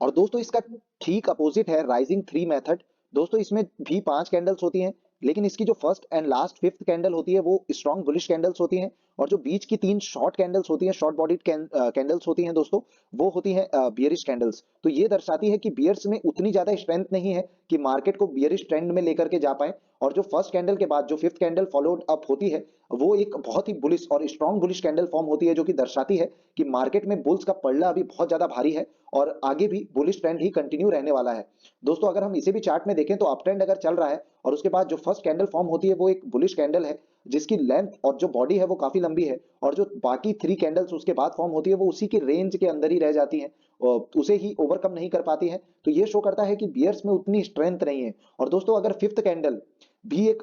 और दोस्तों इसका ठीक अपोजिट है राइजिंग थ्री मेथड। दोस्तों इसमें भी 5 कैंडल्स होती हैं, लेकिन इसकी जो first and last fifth candle होती है वो स्ट्रॉन्ग बुलिश कैंडल्स होती हैं, और जो बीच की 3 शॉर्ट कैंडल्स होती हैं, शॉर्ट बॉडीड कैंडल्स होती हैं दोस्तों, वो होती हैं बियरिश कैंडल्स। तो ये दर्शाती है कि बियर्स में उतनी ज्यादा स्ट्रेंथ नहीं है कि मार्केट को बियरिश ट्रेंड में लेकर के जा पाए, और जो फर्स्ट कैंडल के बाद जो फिफ्थ कैंडल फॉलोड अप होती है वो एक बहुत ही बुलिश और स्ट्रॉन्ग बुलिश कैंडल फॉर्म होती है जो कि दर्शाती है कि मार्केट में बुल्स का पलड़ा अभी बहुत ज्यादा भारी है, और आगे भी बुलिश ट्रेंड ही कंटिन्यू रहने वाला है। दोस्तों अगर हम इसे भी चार्ट में देखें तो अप ट्रेंड अगर चल रहा है और उसके बाद जो फर्स्ट कैंडल फॉर्म होती है वो एक बुलिश कैंडल है जिसकी लेंथ और जो बॉडी है वो काफी लंबी है, और जो बाकी 3 कैंडल्स उसके बाद फॉर्म होती है वो उसी की रेंज के अंदर ही रह जाती हैं, और उसे ही ओवरकम नहीं कर पाती है। तो ये शो करता है कि बियर्स में उतनी स्ट्रेंथ नहीं है। और दोस्तों अगर फिफ्थ कैंडल भी एक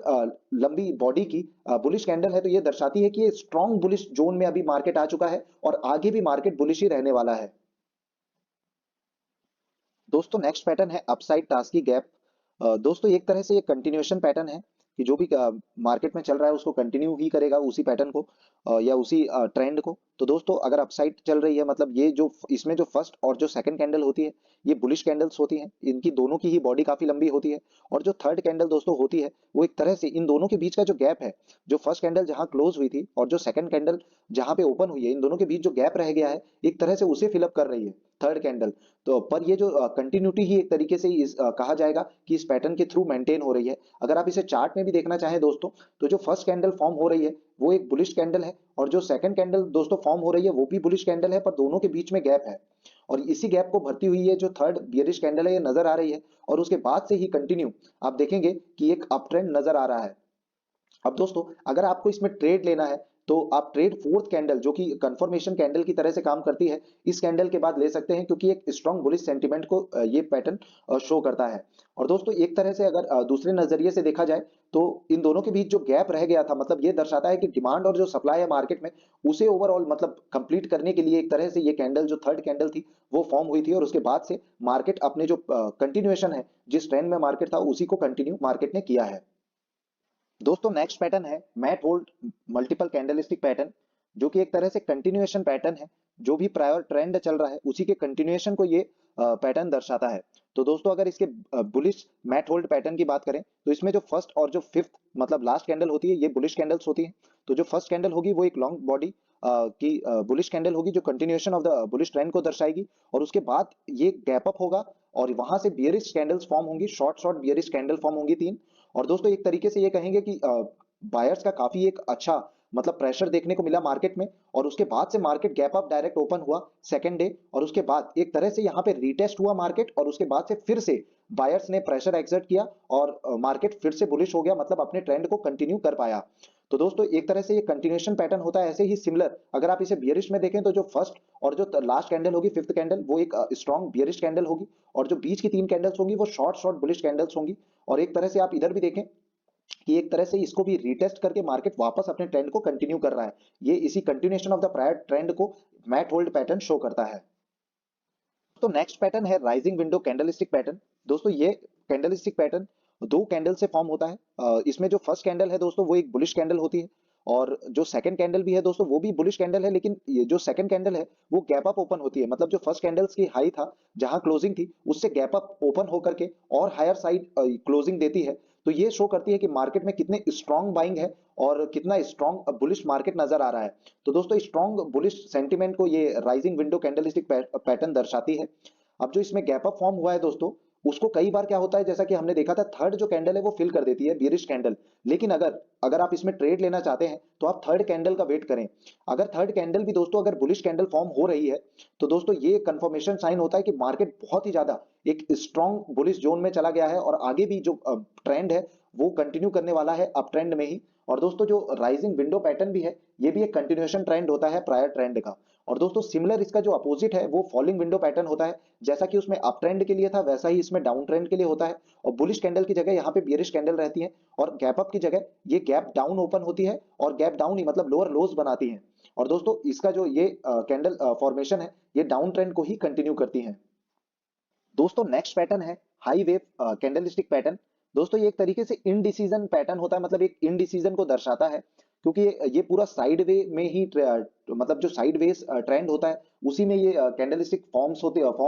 लंबी बॉडी की बुलिश कैंडल है तो ये दर्शाती है कि ये स्ट्रॉन्ग बुलिश जोन में अभी मार्केट आ चुका है, और आगे भी मार्केट बुलिश ही रहने वाला है। दोस्तों नेक्स्ट पैटर्न है अपसाइड टास्की गैप। दोस्तों एक तरह से ये कंटिन्यूएशन पैटर्न है कि जो भी मार्केट में चल रहा है उसको कंटिन्यू ही करेगा उसी पैटर्न को, या उसी ट्रेंड को। तो दोस्तों अगर अपसाइड चल रही है मतलब ये जो इसमें जो फर्स्ट और जो सेकंड कैंडल होती है ये बुलिश कैंडल्स होती हैं, इनकी दोनों की ही बॉडी काफी लंबी होती है, और जो थर्ड कैंडल दोस्तों होती है वो एक तरह से इन दोनों के बीच का जो गैप है, जो फर्स्ट कैंडल जहां क्लोज हुई थी और जो सेकंड कैंडल जहां पे ओपन हुई है, इन दोनों के बीच जो गैप रह गया है एक तरह से उसे फिलअप कर रही है थर्ड कैंडल। तो पर ये जो कंटिन्यूटी ही एक तरीके से कहा जाएगा कि इस पैटर्न के थ्रू मेंटेन हो रही है। अगर आप इसे चार्ट में भी देखना चाहें दोस्तों, तो जो फर्स्ट कैंडल फॉर्म हो रही है वो एक बुलिश कैंडल है, और जो सेकंड कैंडल दोस्तों फॉर्म हो रही है वो भी बुलिश कैंडल है, पर दोनों के बीच में गैप है, और इसी गैप को भरती हुई ये जो थर्ड बियरिश कैंडल है ये नजर आ रही है, और उसके बाद से ही कंटिन्यू आप देखेंगे कि एक अप ट्रेंड नजर आ रहा है। अब दोस्तों अगर आपको इसमें ट्रेड लेना है तो आप ट्रेड फोर्थ कैंडल जो कि कंफर्मेशन कैंडल की तरह से काम करती है इस कैंडल के बाद ले सकते हैं, क्योंकि एक स्ट्रॉन्ग बुलिश सेंटीमेंट को ये पैटर्न शो करता है। और दोस्तों एक तरह से अगर दूसरे नजरिए से देखा जाए तो इन दोनों के बीच जो गैप रह गया था, मतलब ये दर्शाता है कि डिमांड और जो सप्लाई है मार्केट में उसे ओवरऑल मतलब कंप्लीट करने के लिए एक तरह से ये कैंडल जो थर्ड कैंडल थी वो फॉर्म हुई थी, और उसके बाद से मार्केट अपने जो कंटिन्यूएशन है जिस ट्रेंड में मार्केट था उसी को कंटिन्यू मार्केट ने किया है। दोस्तों नेक्स्ट पैटर्न है mat hold multiple candlestick pattern, जो कि एक तरह से कंटिन्यूएशन पैटर्न है, जो भी प्रायर ट्रेंड चल रहा है उसी के कंटिन्यूएशन को ये पैटर्न दर्शाता है। तो दोस्तों अगर इसके बुलिश मैट होल्ड पैटर्न की बात करें तो इसमें जो फर्स्ट और जो फिफ्थ मतलब लास्ट कैंडल होती है ये बुलिश कैंडल्स होती है। तो जो फर्स्ट कैंडल होगी वो एक लॉन्ग बॉडी की बुलिश कैंडल होगी जो continuation of the bullish trend को दर्शाएगी, और उसके बाद ये गैप अप होगा और वहां से बियरिश कैंडल्स फॉर्म होंगी, short short bearish candle form होंगी 3। और दोस्तों एक तरीके से ये कहेंगे कि बायर्स का काफी एक अच्छा मतलब प्रेशर देखने को मिला मार्केट में, और उसके बाद से market gap up direct open हुआ सेकंड डे, और उसके बाद एक तरह से यहाँ पे रीटेस्ट हुआ मार्केट, और उसके बाद से फिर से बायर्स ने प्रेशर एक्सर्ट किया और मार्केट फिर से बुलिश हो गया, मतलब अपने ट्रेंड को कंटिन्यू कर पाया। तो दोस्तों एक तरह से ये कंटिन्यूएशन पैटर्न होता है। ऐसे ही सिमिलर अगर आप इसे बियरिश में देखें तो जो फर्स्ट और जो लास्ट कैंडल होगी, फिफ्थ कैंडल, वो एक स्ट्रॉन्ग बियरिश कैंडल होगी, और जो बीच की तीन कैंडल्स होंगी वो शॉर्ट शॉर्ट बुलिश कैंडल्स होंगी। और एक तरह से आप इधर भी देखें कि एक तरह से इसको भी रीटेस्ट करके मार्केट वापस अपने ट्रेंड को कंटिन्यू कर रहा है। ये इसी continuation of the prior trend को मैट होल्ड पैटर्न शो करता है। तो नेक्स्ट पैटर्न है राइजिंग विंडो कैंडलस्टिक पैटर्न। दोस्तों ये कैंडलस्टिक पैटर्न दो कैंडल से फॉर्म होता है। इसमें जो फर्स्ट कैंडल है दोस्तों वो एक बुलिश कैंडल होती है, और जो सेकंड कैंडल भी है दोस्तों वो भी बुलिश कैंडल है, लेकिन ये जो सेकंड कैंडल है वो गैप अप ओपन होती है। मतलब जो फर्स्ट कैंडल्स की हाई था जहां क्लोजिंग थी उससे गैप अप ओपन होकर के और हायर साइड क्लोजिंग देती है। तो ये शो करती है कि मार्केट में कितने स्ट्रॉन्ग बाइंग है और कितना स्ट्रॉन्ग बुलिश मार्केट नजर आ रहा है। तो दोस्तों स्ट्रॉन्ग बुलिश सेंटीमेंट को ये राइजिंग विंडो कैंडलस्टिक पैटर्न दर्शाती है। अब जो इसमें गैप अप फॉर्म हुआ है दोस्तों, उसको कई बार क्या होता है, जैसा कि हमने देखा था, थर्ड जो कैंडल है वो फिल कर देती है बियरिश कैंडल। लेकिन अगर अगर आप इसमें ट्रेड लेना चाहते हैं तो आप थर्ड कैंडल का वेट करें। अगर थर्ड कैंडल भी दोस्तों अगर बुलिश कैंडल फॉर्म हो रही है तो दोस्तों ये कंफर्मेशन साइन होता है कि मार्केट बहुत ही ज्यादा एक स्ट्रॉन्ग बुलिश जोन में चला गया है, और आगे भी जो ट्रेंड है वो कंटिन्यू करने वाला है अप ट्रेंड में ही। और दोस्तों जो राइजिंग विंडो पैटर्न भी है ये भी एक कंटिन्यूएशन ट्रेंड होता है प्रायर ट्रेंड का। और दोस्तों सिमिलर इसका जो अपोजिट है वो फॉलिंग विंडो पैटर्न होता है। जैसा कि उसमें अप ट्रेंड के लिए था वैसा ही इसमें डाउन ट्रेंड के लिए होता है, और बुलिश कैंडल की जगह यहाँ पे बियरिश कैंडल रहती है, और गैप अप की जगह ये गैप डाउन ओपन होती है, और गैप डाउन ही मतलब लोअर लोज बनाती है। और दोस्तों इसका जो ये कैंडल फॉर्मेशन है ये डाउन ट्रेंड को ही कंटिन्यू करती है। दोस्तों नेक्स्ट पैटर्न है हाई वेव कैंडलस्टिक पैटर्न। दोस्तों ये एक तरीके से इनडिसीजन पैटर्न होता है, मतलब एक इनडिसीजन को दर्शाता है, क्योंकि ये पूरा साइड वे में ही मतलब जो साइड वेज ट्रेंड होता है उसी में ये कैंडलस्टिक फॉर्म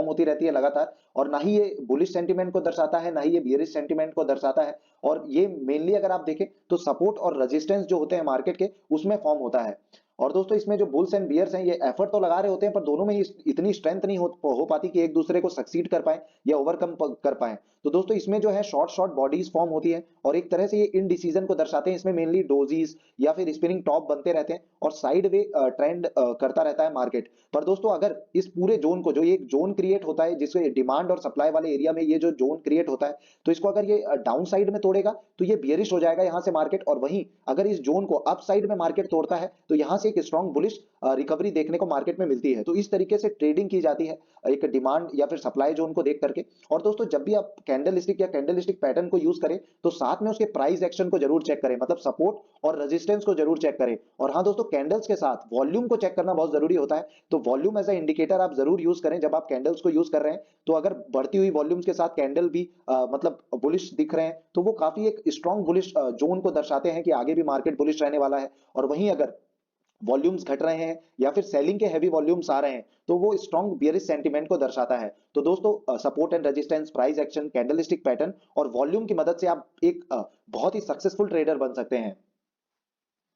होती रहती है लगातार। और ना ही ये बुलिश सेंटीमेंट को दर्शाता है ना ही ये बियरिश सेंटीमेंट को दर्शाता है। और ये मेनली अगर आप देखें तो सपोर्ट और रेजिस्टेंस जो होते हैं मार्केट के उसमें फॉर्म होता है। और दोस्तों इसमें जो बुल्स एंड बियर्स हैं ये एफर्ट तो लगा रहे होते हैं, पर दोनों में ही इतनी स्ट्रेंथ नहीं हो पाती कि एक दूसरे को सक्सीड कर पाए या ओवरकम कर पाए। तो दोस्तों इसमें जो है शॉर्ट शॉर्ट बॉडीज फॉर्म होती है, और एक तरह से ये इनडिसीजन को दर्शाते हैं। इसमें मेनली डोजीज या फिर स्पिनिंग टॉप बनते रहते हैं, और साइड वे ट्रेंड करता रहता है मार्केट। पर दोस्तों अगर इस पूरे जोन को, जो ये जोन क्रिएट होता है जिससे डिमांड और सप्लाई वाले एरिया में ये जो जोन क्रिएट होता है, तो इसको अगर ये डाउन साइड में तोड़ेगा तो ये बियरिश हो जाएगा यहाँ से मार्केट। और वहीं अगर इस जोन को अप साइड में मार्केट तोड़ता है तो यहाँ से एक स्ट्रॉन्ग बुलिश रिकवरी देखने को मार्केट में मिलती है। तो इस तरीके से ट्रेडिंग की जाती है एक डिमांड या फिर सप्लाई जोन को देख करके। और दोस्तों जब भी आप कैंडलस्टिक या कैंडलस्टिक पैटर्न को यूज करें तो साथ में उसके प्राइस एक्शन को जरूर चेक करें, मतलब सपोर्ट और रेजिस्टेंस को जरूर चेक करें। और हाँ दोस्तों कैंडल्स के साथ वॉल्यूम को चेक करना बहुत जरूरी होता है। तो वॉल्यूम एज अ इंडिकेटर आप जरूर यूज करें जब आप कैंडल्स को यूज कर रहे हैं। तो अगर बढ़ती हुई वॉल्यूम्स के साथ कैंडल भी मतलब बुलिश दिख रहे हैं तो वो काफी एक स्ट्रॉन्ग बुलिश जोन को दर्शाते हैं कि आगे भी मार्केट बुलिश रहने वाला है। और वहीं अगर वॉल्यूम्स घट रहे हैं या फिर सेलिंग के हैवी वॉल्यूम्स आ रहे हैं तो वो स्ट्रॉन्ग बियरिश सेंटीमेंट को दर्शाता है। तो दोस्तों support and resistance, price action, candlestick pattern और वॉल्यूम की मदद से आप एक बहुत ही सक्सेसफुल ट्रेडर बन सकते हैं।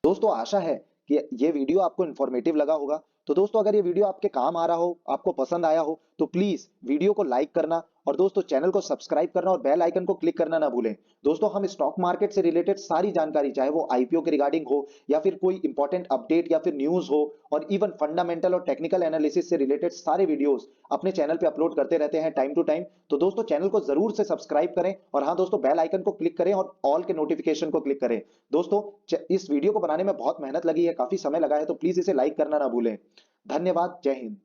दोस्तों आशा है कि ये वीडियो आपको इन्फॉर्मेटिव लगा होगा। तो दोस्तों अगर ये वीडियो आपके काम आ रहा हो, आपको पसंद आया हो, तो प्लीज वीडियो को लाइक करना, और दोस्तों चैनल को सब्सक्राइब करना और बेल आइकन को क्लिक करना ना भूलें। दोस्तों हम स्टॉक मार्केट से रिलेटेड सारी जानकारी, चाहे वो आईपीओ के रिगार्डिंग हो या फिर कोई इंपॉर्टेंट अपडेट या फिर न्यूज हो, और इवन फंडामेंटल और टेक्निकल एनालिसिस से रिलेटेड सारे वीडियोस अपने चैनल पे अपलोड करते रहते हैं टाइम टू टाइम। तो दोस्तों चैनल को जरूर से सब्सक्राइब करें, और हाँ दोस्तों बेल आइकन को क्लिक करें और ऑल के नोटिफिकेशन को क्लिक करें। दोस्तों इस वीडियो को बनाने में बहुत मेहनत लगी है, काफी समय लगा है, तो प्लीज इसे लाइक करना ना भूलें। धन्यवाद। जय हिंद।